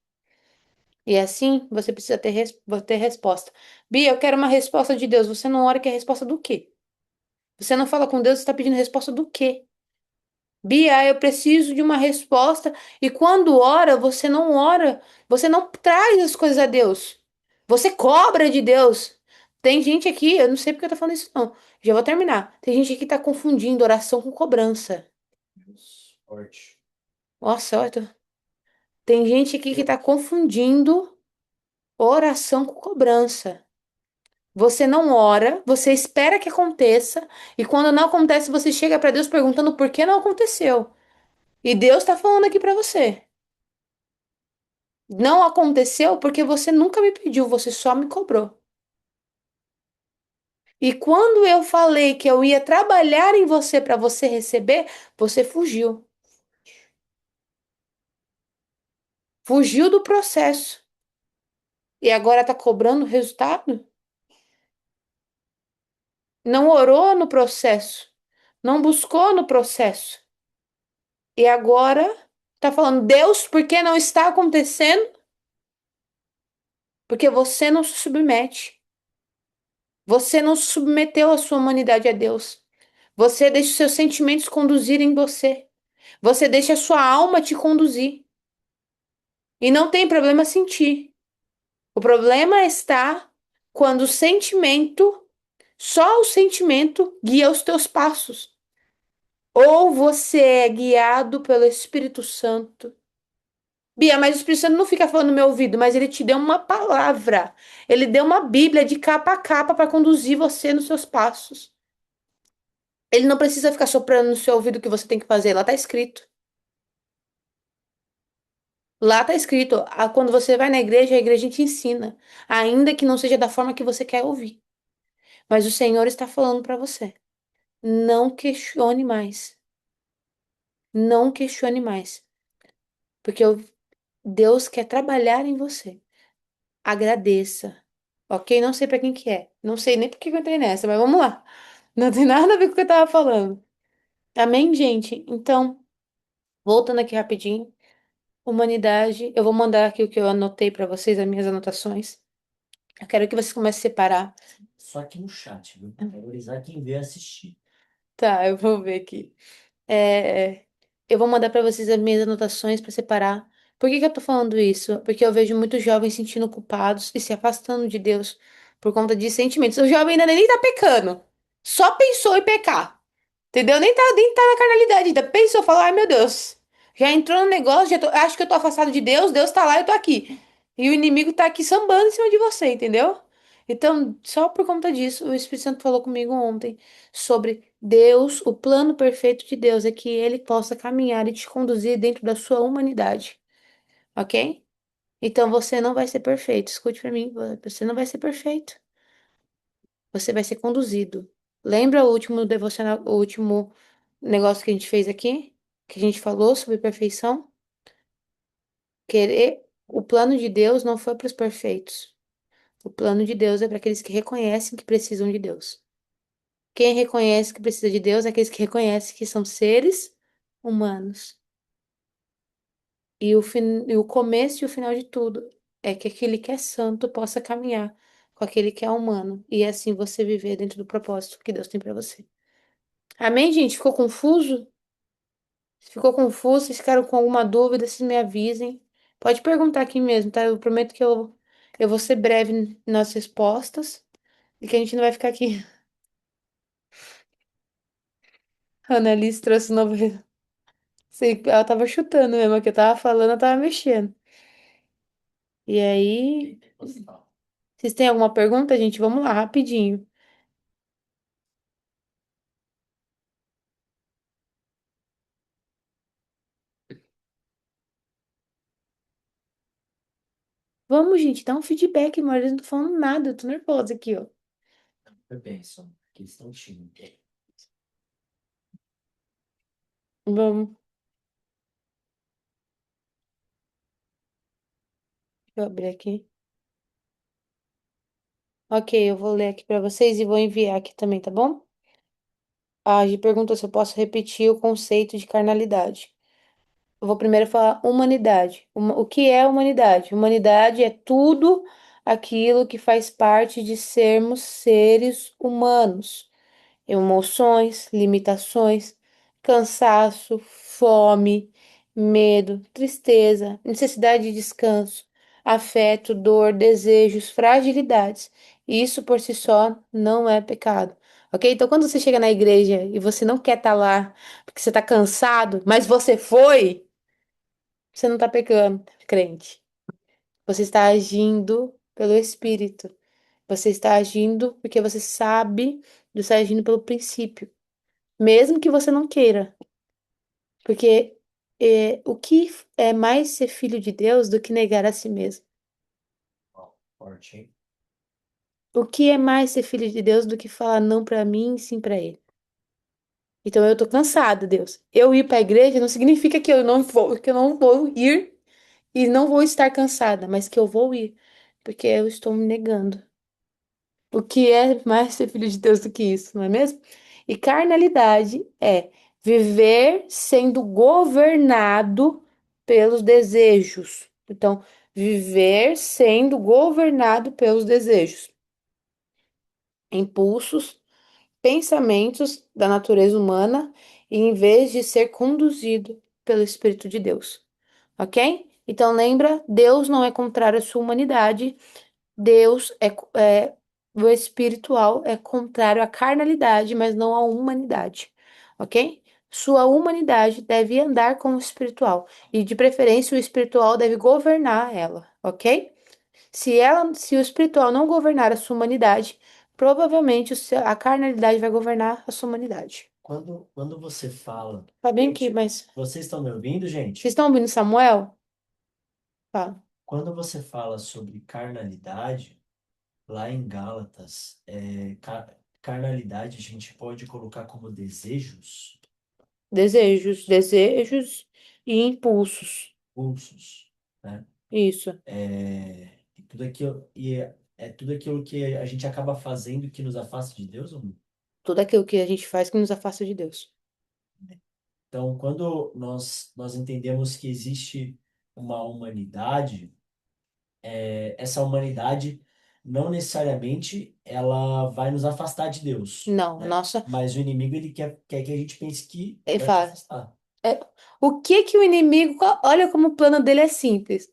E assim você precisa ter resposta. Bia, eu quero uma resposta de Deus. Você não ora que é resposta do quê? Você não fala com Deus, você está pedindo resposta do quê? Bia, eu preciso de uma resposta. E quando ora, você não ora. Você não traz as coisas a Deus. Você cobra de Deus. Tem gente aqui, eu não sei porque eu tô falando isso, não. Já vou terminar. Tem gente aqui que tá confundindo oração com cobrança. Forte. Nossa, olha, tem gente aqui que tá confundindo oração com cobrança. Você não ora, você espera que aconteça, e quando não acontece, você chega para Deus perguntando por que não aconteceu. E Deus está falando aqui para você. Não aconteceu porque você nunca me pediu, você só me cobrou. E quando eu falei que eu ia trabalhar em você para você receber, você fugiu. Fugiu do processo. E agora está cobrando o resultado? Não orou no processo. Não buscou no processo. E agora está falando, Deus, por que não está acontecendo? Porque você não se submete. Você não submeteu a sua humanidade a Deus. Você deixa os seus sentimentos conduzirem você. Você deixa a sua alma te conduzir. E não tem problema sentir. O problema está quando o sentimento, só o sentimento, guia os teus passos. Ou você é guiado pelo Espírito Santo. Bia, mas o Espírito Santo não fica falando no meu ouvido, mas ele te deu uma palavra. Ele deu uma Bíblia de capa a capa para conduzir você nos seus passos. Ele não precisa ficar soprando no seu ouvido o que você tem que fazer. Lá tá escrito. Lá tá escrito. Quando você vai na igreja, a igreja te ensina. Ainda que não seja da forma que você quer ouvir. Mas o Senhor está falando para você. Não questione mais. Não questione mais. Porque Deus quer trabalhar em você. Agradeça. Ok? Não sei para quem que é. Não sei nem por que eu entrei nessa, mas vamos lá. Não tem nada a ver com o que eu tava falando. Amém, gente? Então, voltando aqui rapidinho. Humanidade, eu vou mandar aqui o que eu anotei pra vocês, as minhas anotações. Eu quero que vocês comecem a separar. Só aqui no chat, viu? Valorizar quem veio assistir. Tá, eu vou ver aqui. É, eu vou mandar para vocês as minhas anotações para separar. Por que que eu tô falando isso? Porque eu vejo muitos jovens se sentindo culpados e se afastando de Deus por conta de sentimentos. O jovem ainda nem tá pecando. Só pensou em pecar. Entendeu? Nem tá na carnalidade ainda. Pensou, falou, ai meu Deus. Já entrou no negócio, acho que eu tô afastado de Deus, Deus tá lá, eu tô aqui. E o inimigo tá aqui sambando em cima de você, entendeu? Então, só por conta disso, o Espírito Santo falou comigo ontem sobre Deus, o plano perfeito de Deus é que ele possa caminhar e te conduzir dentro da sua humanidade, ok? Então você não vai ser perfeito. Escute pra mim, você não vai ser perfeito. Você vai ser conduzido. Lembra o último devocional, o último negócio que a gente fez aqui? Que a gente falou sobre perfeição? Querer. O plano de Deus não foi para os perfeitos. O plano de Deus é para aqueles que reconhecem que precisam de Deus. Quem reconhece que precisa de Deus é aqueles que reconhecem que são seres humanos. E o começo e o final de tudo é que aquele que é santo possa caminhar com aquele que é humano. E assim você viver dentro do propósito que Deus tem para você. Amém, gente? Ficou confuso? Se ficou confuso, vocês ficaram com alguma dúvida, vocês me avisem. Pode perguntar aqui mesmo, tá? Eu prometo que eu vou ser breve nas respostas e que a gente não vai ficar aqui. A Annalise trouxe um novo. Sei, ela tava chutando mesmo, o que eu tava falando, eu tava mexendo. E aí, vocês têm alguma pergunta, gente? Vamos lá, rapidinho. Vamos, gente, dá um feedback, mas eu não tô falando nada, eu tô nervosa aqui, ó. Foi bem, só. Que eles estão tímidos. Vamos, deixa eu abrir aqui. Ok, eu vou ler aqui pra vocês e vou enviar aqui também, tá bom? A Gi perguntou se eu posso repetir o conceito de carnalidade. Eu vou primeiro falar humanidade. O que é humanidade? Humanidade é tudo aquilo que faz parte de sermos seres humanos. Emoções, limitações, cansaço, fome, medo, tristeza, necessidade de descanso, afeto, dor, desejos, fragilidades. Isso por si só não é pecado. Ok? Então, quando você chega na igreja e você não quer estar lá porque você está cansado, mas você foi, você não está pecando, crente. Você está agindo pelo Espírito. Você está agindo porque você sabe, você está agindo pelo princípio. Mesmo que você não queira. Porque o que é mais ser filho de Deus do que negar a si mesmo? Ó, forte, hein? O que é mais ser filho de Deus do que falar não pra mim e sim pra Ele? Então eu tô cansada, Deus. Eu ir pra igreja não significa que eu não vou ir e não vou estar cansada, mas que eu vou ir, porque eu estou me negando. O que é mais ser filho de Deus do que isso, não é mesmo? E carnalidade é viver sendo governado pelos desejos. Então, viver sendo governado pelos desejos, impulsos, pensamentos da natureza humana, e em vez de ser conduzido pelo Espírito de Deus. Ok? Então, lembra, Deus não é contrário à sua humanidade. Deus o espiritual é contrário à carnalidade, mas não à humanidade, ok? Sua humanidade deve andar com o espiritual e, de preferência, o espiritual deve governar ela, ok? Se o espiritual não governar a sua humanidade, provavelmente a carnalidade vai governar a sua humanidade. Quando você fala. Tá bem aqui, Gente, mas vocês estão me ouvindo, vocês gente? estão ouvindo Samuel? Fala. Quando você fala sobre carnalidade, lá em Gálatas, carnalidade a gente pode colocar como desejos, Desejos, desejos e impulsos. impulsos, né? Isso. E tudo aquilo, e é tudo aquilo que a gente acaba fazendo que nos afasta de Deus ou não? Tudo aquilo que a gente faz que nos afasta de Deus. Então, quando nós entendemos que existe uma humanidade, essa humanidade não necessariamente ela vai nos afastar de Deus, Não, né? nossa, Mas o inimigo ele quer que a gente pense que ele vai te fala, afastar. é, o que que o inimigo, olha como o plano dele é simples.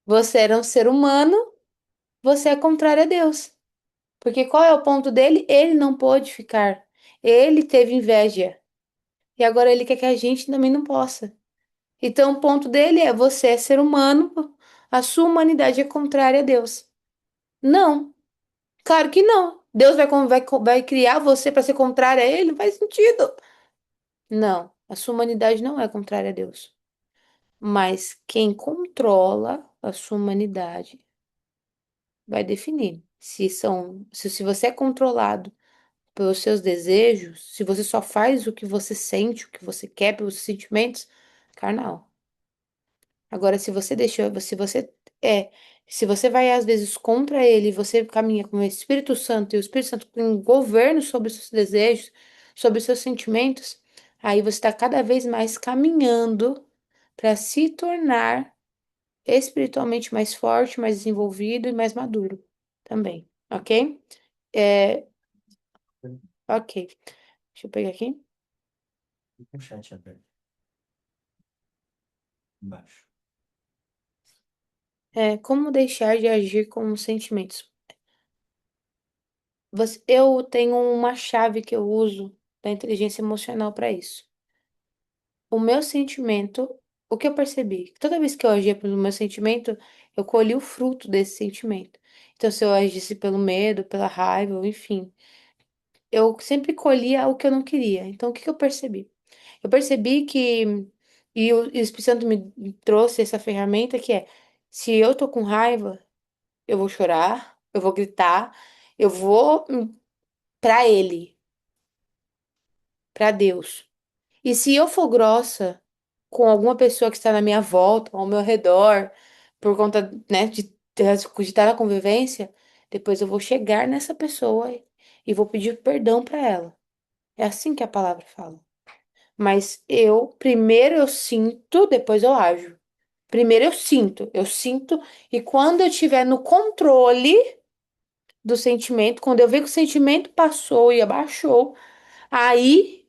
Você era um ser humano, você é contrário a Deus. Porque qual é o ponto dele? Ele não pôde ficar. Ele teve inveja. E agora ele quer que a gente também não possa. Então o ponto dele é: você é ser humano, a sua humanidade é contrária a Deus. Não, claro que não. Deus vai criar você para ser contrário a ele? Não faz sentido. Não, a sua humanidade não é contrária a Deus. Mas quem controla a sua humanidade vai definir se você é controlado pelos seus desejos, se você só faz o que você sente, o que você quer pelos seus sentimentos, carnal. Agora, se você deixou, é, se você vai às vezes contra ele, você caminha com o Espírito Santo e o Espírito Santo tem um governo sobre os seus desejos, sobre os seus sentimentos, aí você está cada vez mais caminhando para se tornar espiritualmente mais forte, mais desenvolvido e mais maduro também, ok? É, ok. Deixa eu pegar aqui. E com o chat aberto embaixo. Como deixar de agir com os sentimentos? Eu tenho uma chave que eu uso da inteligência emocional para isso. O meu sentimento, o que eu percebi? Toda vez que eu agia pelo meu sentimento, eu colhi o fruto desse sentimento. Então, se eu agisse pelo medo, pela raiva, ou enfim, eu sempre colhia o que eu não queria. Então, o que que eu percebi? Eu percebi que, e o Espírito Santo me trouxe essa ferramenta que é: se eu tô com raiva, eu vou chorar, eu vou gritar, eu vou pra ele, pra Deus. E se eu for grossa com alguma pessoa que está na minha volta, ao meu redor, por conta, né, de estar na convivência, depois eu vou chegar nessa pessoa e vou pedir perdão pra ela. É assim que a palavra fala. Mas primeiro eu sinto, depois eu ajo. Primeiro eu sinto, e quando eu estiver no controle do sentimento, quando eu ver que o sentimento passou e abaixou, aí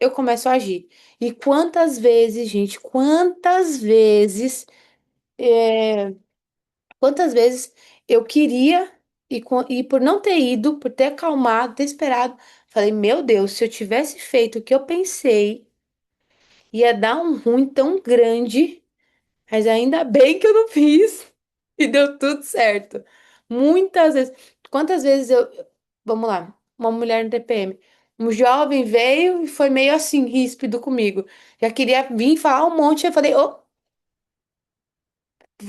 eu começo a agir. E quantas vezes, gente, é, quantas vezes eu queria, e por não ter ido, por ter acalmado, ter esperado, falei, meu Deus, se eu tivesse feito o que eu pensei, ia dar um ruim tão grande. Mas ainda bem que eu não fiz e deu tudo certo. Muitas vezes. Quantas vezes eu. Vamos lá, uma mulher no TPM. Um jovem veio e foi meio assim, ríspido comigo. Já queria vir falar um monte. Eu falei, oh,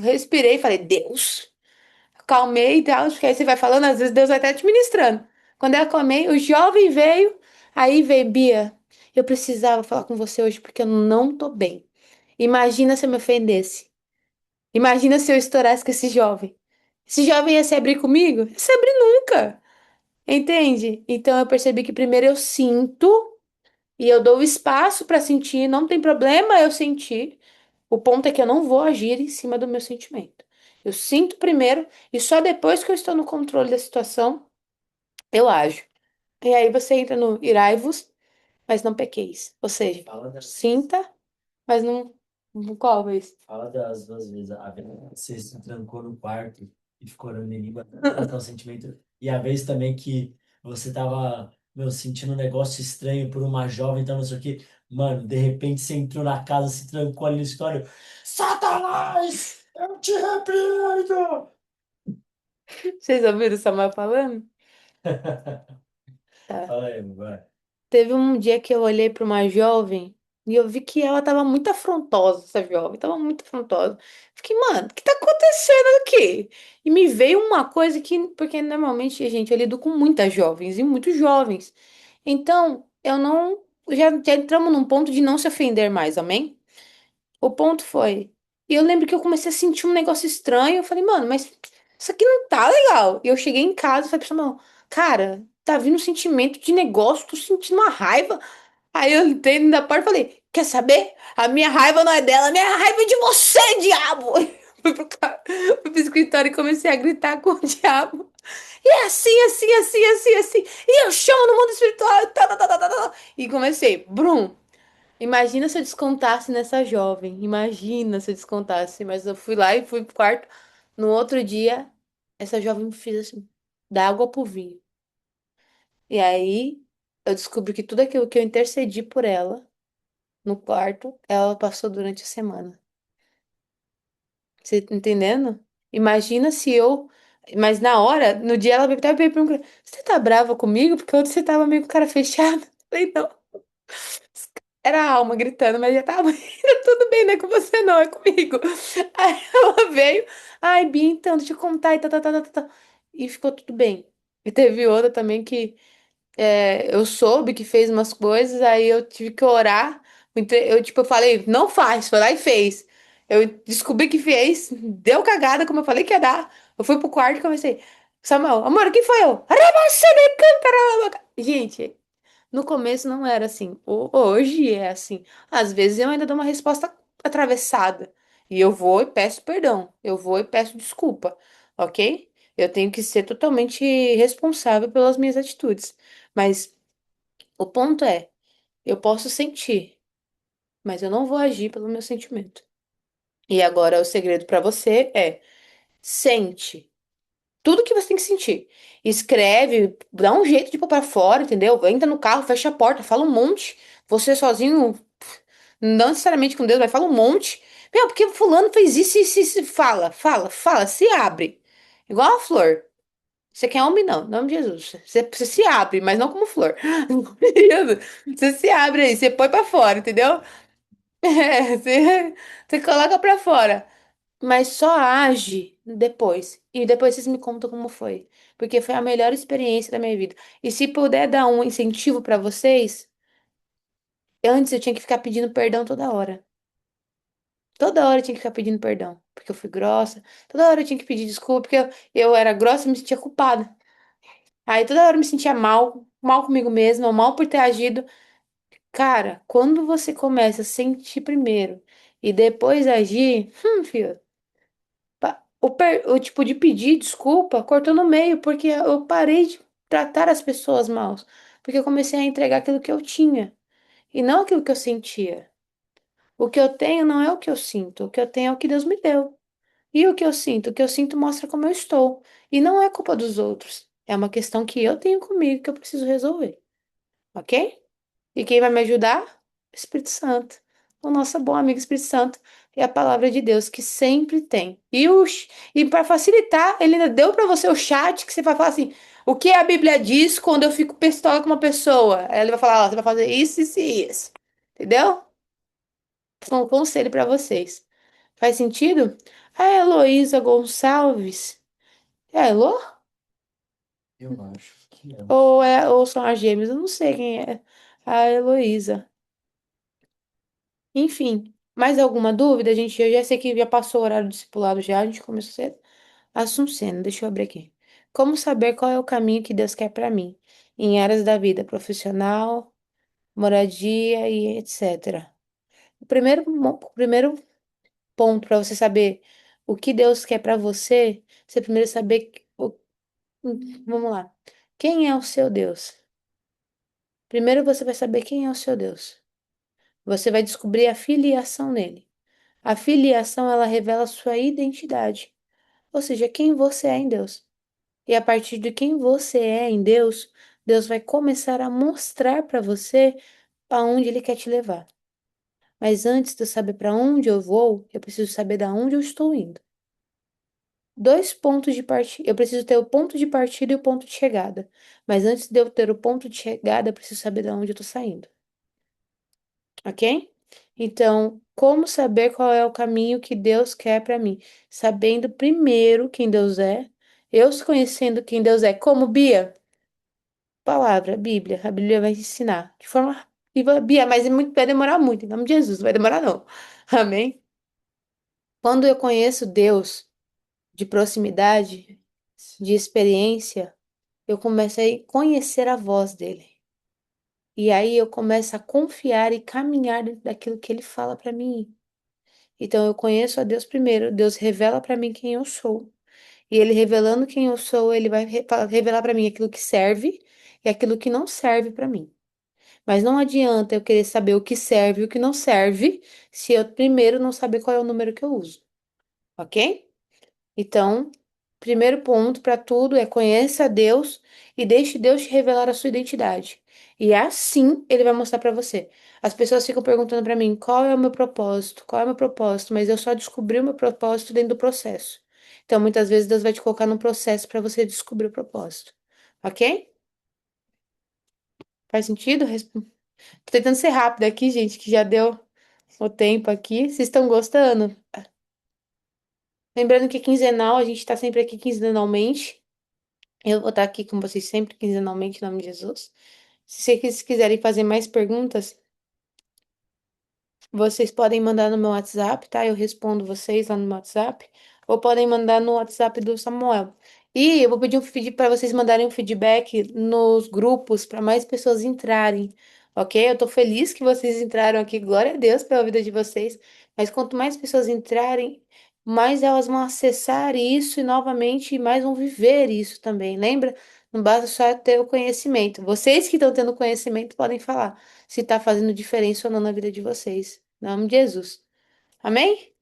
respirei e falei, Deus. Acalmei e tal. Porque aí você vai falando, às vezes Deus vai até te ministrando. Quando eu acalmei, o jovem veio. Aí veio, Bia, eu precisava falar com você hoje porque eu não tô bem. Imagina se eu me ofendesse. Imagina se eu estourasse com esse jovem. Esse jovem ia se abrir comigo? Ia se abrir nunca. Entende? Então eu percebi que primeiro eu sinto e eu dou espaço para sentir, não tem problema eu sentir. O ponto é que eu não vou agir em cima do meu sentimento. Eu sinto primeiro e só depois que eu estou no controle da situação, eu ajo. E aí você entra no irai-vos, mas não pequeis. Ou seja, Fala das, sinta, mas não qual vez? fala das duas vezes. A vez que você se trancou no quarto e ficou orando em língua, tratar o sentimento. E a vez também que você tava, meu, sentindo um negócio estranho por uma jovem, então não sei o quê. Mano, de repente você entrou na casa, se trancou ali no escritório. Satanás! Eu te repreendo! Vocês ouviram o Samuel falando? Tá. Fala aí, vai. Teve um dia que eu olhei para uma jovem e eu vi que ela tava muito afrontosa, essa jovem, tava muito afrontosa. Fiquei, mano, o que tá acontecendo aqui? E me veio uma coisa que, porque normalmente, gente, eu lido com muitas jovens e muitos jovens. Então, eu não, já entramos num ponto de não se ofender mais, amém? O ponto foi, e eu lembro que eu comecei a sentir um negócio estranho, eu falei, mano, mas isso aqui não tá legal. E eu cheguei em casa e falei pro Samuel, cara, tá vindo um sentimento de negócio, tô sentindo uma raiva. Aí eu entrei na porta e falei: Quer saber? A minha raiva não é dela, a minha raiva é de você, diabo! Fui pro escritório e comecei a gritar com o diabo. E é assim, assim, assim, assim, assim. E eu chamo no mundo espiritual. Tá, tá, tá, tá, tá, tá. E comecei, Brum. Imagina se eu descontasse nessa jovem. Imagina se eu descontasse. Mas eu fui lá e fui pro quarto. No outro dia, essa jovem me fez assim, da água pro vinho. E aí eu descobri que tudo aquilo que eu intercedi por ela no quarto, ela passou durante a semana. Você tá entendendo? Imagina se eu. Mas na hora, no dia ela até veio perguntar: Você tá brava comigo? Porque ontem você tava meio com cara fechada. Falei, não. Era a alma gritando, mas já tava indo tudo bem, não é com você, não, é comigo. Aí ela veio, ai, Bia, então, deixa eu contar e tá, tá, tá, tá, tá. Tá. E ficou tudo bem. E teve outra também que eu soube que fez umas coisas, aí eu tive que orar. Eu, tipo, eu falei, não faz, foi lá e fez. Eu descobri que fez, deu cagada, como eu falei que ia dar. Eu fui pro quarto e comecei, Samuel, amor, quem foi eu? Gente, no começo não era assim. Hoje é assim. Às vezes eu ainda dou uma resposta atravessada. E eu vou e peço perdão. Eu vou e peço desculpa, ok? Eu tenho que ser totalmente responsável pelas minhas atitudes. Mas o ponto é, eu posso sentir, mas eu não vou agir pelo meu sentimento. E agora o segredo pra você é sente. Tudo que você tem que sentir. Escreve, dá um jeito de pôr pra fora, entendeu? Entra no carro, fecha a porta, fala um monte. Você sozinho, não necessariamente com Deus, mas fala um monte. Meu, porque fulano fez isso, isso, isso. Fala, fala, fala, se abre. Igual a flor. Você quer homem, não, em nome de Jesus. Você se abre, mas não como flor. Você se abre aí, você põe pra fora, entendeu? Você coloca pra fora. Mas só age depois. E depois vocês me contam como foi. Porque foi a melhor experiência da minha vida. E se puder dar um incentivo pra vocês, antes eu tinha que ficar pedindo perdão toda hora. Toda hora eu tinha que ficar pedindo perdão. Porque eu fui grossa. Toda hora eu tinha que pedir desculpa. Porque eu era grossa e me sentia culpada. Aí toda hora eu me sentia mal. Mal comigo mesma. Mal por ter agido. Cara, quando você começa a sentir primeiro e depois agir, filho. O tipo de pedir desculpa cortou no meio, porque eu parei de tratar as pessoas mal. Porque eu comecei a entregar aquilo que eu tinha e não aquilo que eu sentia. O que eu tenho não é o que eu sinto, o que eu tenho é o que Deus me deu. E o que eu sinto mostra como eu estou. E não é culpa dos outros. É uma questão que eu tenho comigo que eu preciso resolver. Ok? E quem vai me ajudar? O Espírito Santo. O nosso bom amigo Espírito Santo é a palavra de Deus que sempre tem. E para facilitar, ele ainda deu para você o chat que você vai falar assim: o que a Bíblia diz quando eu fico pistola com uma pessoa? Aí ele vai falar: ó, você vai fazer isso, isso e isso. Entendeu? Um conselho para vocês. Faz sentido? A Heloísa Gonçalves. É a Elo? Eu acho que é. Ou são as gêmeas? Eu não sei quem é. A Heloísa. Enfim, mais alguma dúvida? Eu já sei que já passou o horário do discipulado já, a gente começou cedo. Assuncena, deixa eu abrir aqui. Como saber qual é o caminho que Deus quer para mim, em áreas da vida profissional, moradia e etc. O primeiro ponto para você saber o que Deus quer para você, você primeiro saber vamos lá. Quem é o seu Deus? Primeiro você vai saber quem é o seu Deus. Você vai descobrir a filiação nele. A filiação, ela revela a sua identidade, ou seja, quem você é em Deus. E a partir de quem você é em Deus, Deus vai começar a mostrar para você aonde Ele quer te levar. Mas antes de eu saber para onde eu vou, eu preciso saber da onde eu estou indo. Dois pontos de partida. Eu preciso ter o ponto de partida e o ponto de chegada. Mas antes de eu ter o ponto de chegada, eu preciso saber de onde eu estou saindo. Ok? Então, como saber qual é o caminho que Deus quer para mim? Sabendo primeiro quem Deus é, eu conhecendo quem Deus é, como Bia, palavra, Bíblia, a Bíblia vai ensinar de forma. Bia, mas vai demorar muito, em nome de Jesus, não vai demorar não. Amém? Quando eu conheço Deus de proximidade, de experiência, eu começo a conhecer a voz dele. E aí eu começo a confiar e caminhar dentro daquilo que ele fala para mim. Então eu conheço a Deus primeiro, Deus revela para mim quem eu sou. E ele revelando quem eu sou, ele vai revelar para mim aquilo que serve e aquilo que não serve para mim. Mas não adianta eu querer saber o que serve e o que não serve, se eu primeiro não saber qual é o número que eu uso, ok? Então, primeiro ponto para tudo é conheça a Deus e deixe Deus te revelar a sua identidade. E assim ele vai mostrar para você. As pessoas ficam perguntando para mim qual é o meu propósito, qual é o meu propósito, mas eu só descobri o meu propósito dentro do processo. Então, muitas vezes Deus vai te colocar num processo para você descobrir o propósito, ok? Faz sentido? Tô tentando ser rápida aqui, gente, que já deu o tempo aqui. Vocês estão gostando? Lembrando que quinzenal, a gente está sempre aqui quinzenalmente. Eu vou estar aqui com vocês sempre quinzenalmente, em nome de Jesus. Se vocês quiserem fazer mais perguntas, vocês podem mandar no meu WhatsApp, tá? Eu respondo vocês lá no meu WhatsApp. Ou podem mandar no WhatsApp do Samuel. E eu vou pedir para vocês mandarem um feedback nos grupos para mais pessoas entrarem, ok? Eu tô feliz que vocês entraram aqui, glória a Deus pela vida de vocês. Mas quanto mais pessoas entrarem, mais elas vão acessar isso e novamente mais vão viver isso também. Lembra? Não basta só ter o conhecimento. Vocês que estão tendo conhecimento podem falar se está fazendo diferença ou não na vida de vocês. Em nome de Jesus. Amém?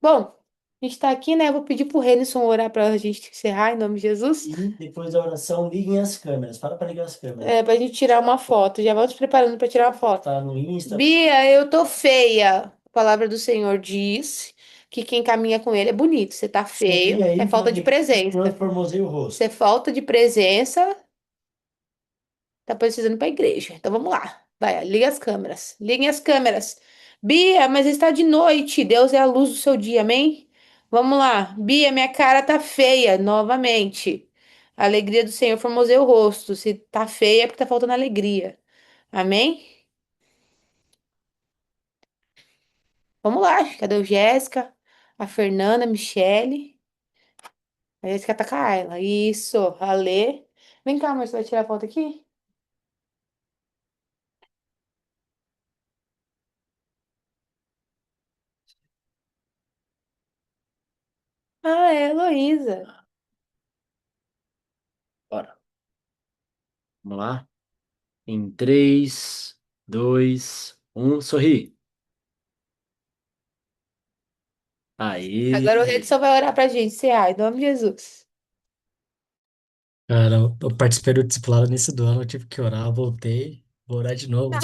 Bom, a gente está aqui, né? Eu vou pedir pro Renison orar para a gente encerrar em nome de Jesus. E depois da oração, liguem as câmeras. Fala para ligar as câmeras. É, para a gente tirar uma foto. Já vamos preparando para tirar uma foto. Tá no Insta. Bia, eu tô feia. A palavra do Senhor diz que quem caminha com ele é bonito. Você tá Sorri feio, é aí que falta de o Senhor presença. formoseia o Isso é rosto. falta de presença. Tá precisando ir pra igreja. Então vamos lá. Vai, liga as câmeras. Liguem as câmeras. Bia, mas está de noite. Deus é a luz do seu dia, amém? Vamos lá. Bia, minha cara tá feia. Novamente. A alegria do Senhor formoseia o rosto. Se tá feia é porque tá faltando alegria. Amém? Vamos lá. Cadê o Jéssica? A Fernanda, a Michele. A Jéssica tá com a Ayla. Isso. A Lê. Vem cá, amor. Você vai tirar a foto aqui? Ah, é a Heloísa. Bora. Vamos lá. Em 3, 2, 1, sorri. Agora o Aí. Redson vai orar pra gente. Se ai, em nome de Jesus. Cara, eu participei do discipulado nesse do ano, eu tive que orar, voltei, vou orar de novo.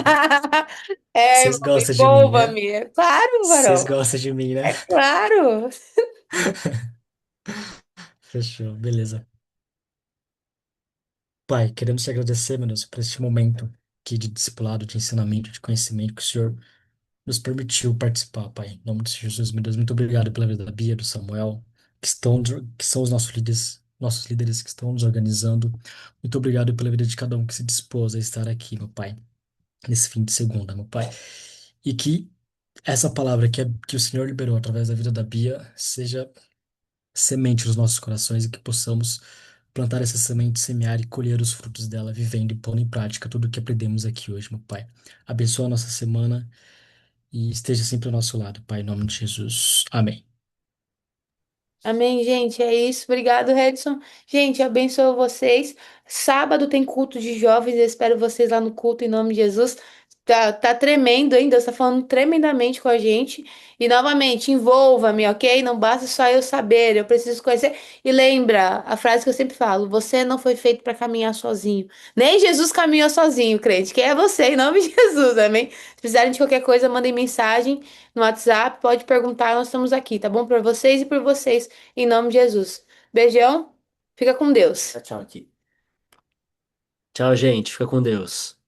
É, Vocês irmão, gostam de mim, né? envolva-me. É claro, Vocês varão. gostam de mim, né? É claro. Fechou, beleza. Pai, queremos te agradecer, meu Deus, por este momento aqui de discipulado, de ensinamento, de conhecimento que o Senhor nos permitiu participar, Pai. Em nome de Jesus, meu Deus, muito obrigado pela vida da Bia, do Samuel, que são os nossos líderes que estão nos organizando. Muito obrigado pela vida de cada um que se dispôs a estar aqui, meu Pai, nesse fim de segunda, meu Pai. E que essa palavra que o Senhor liberou através da vida da Bia seja semente nos nossos corações e que possamos plantar essa semente, semear e colher os frutos dela, vivendo e pondo em prática tudo o que aprendemos aqui hoje, meu Pai. Abençoa a nossa semana e esteja sempre ao nosso lado, Pai, em nome de Jesus. Amém. Amém, gente. É isso. Obrigado, Redson. Gente, abençoe vocês. Sábado tem culto de jovens. Eu espero vocês lá no culto em nome de Jesus. Tá tremendo ainda. Deus tá falando tremendamente com a gente. E novamente, envolva-me, ok? Não basta só eu saber, eu preciso conhecer. E lembra a frase que eu sempre falo: você não foi feito para caminhar sozinho. Nem Jesus caminhou sozinho, crente. Quem é você, em nome de Jesus, amém? Se precisarem de qualquer coisa, mandem mensagem no WhatsApp, pode perguntar, nós estamos aqui, tá bom? Por vocês e por vocês, em nome de Jesus. Beijão, fica com Deus. Tchau, tchau aqui. Tchau, gente. Fica com Deus.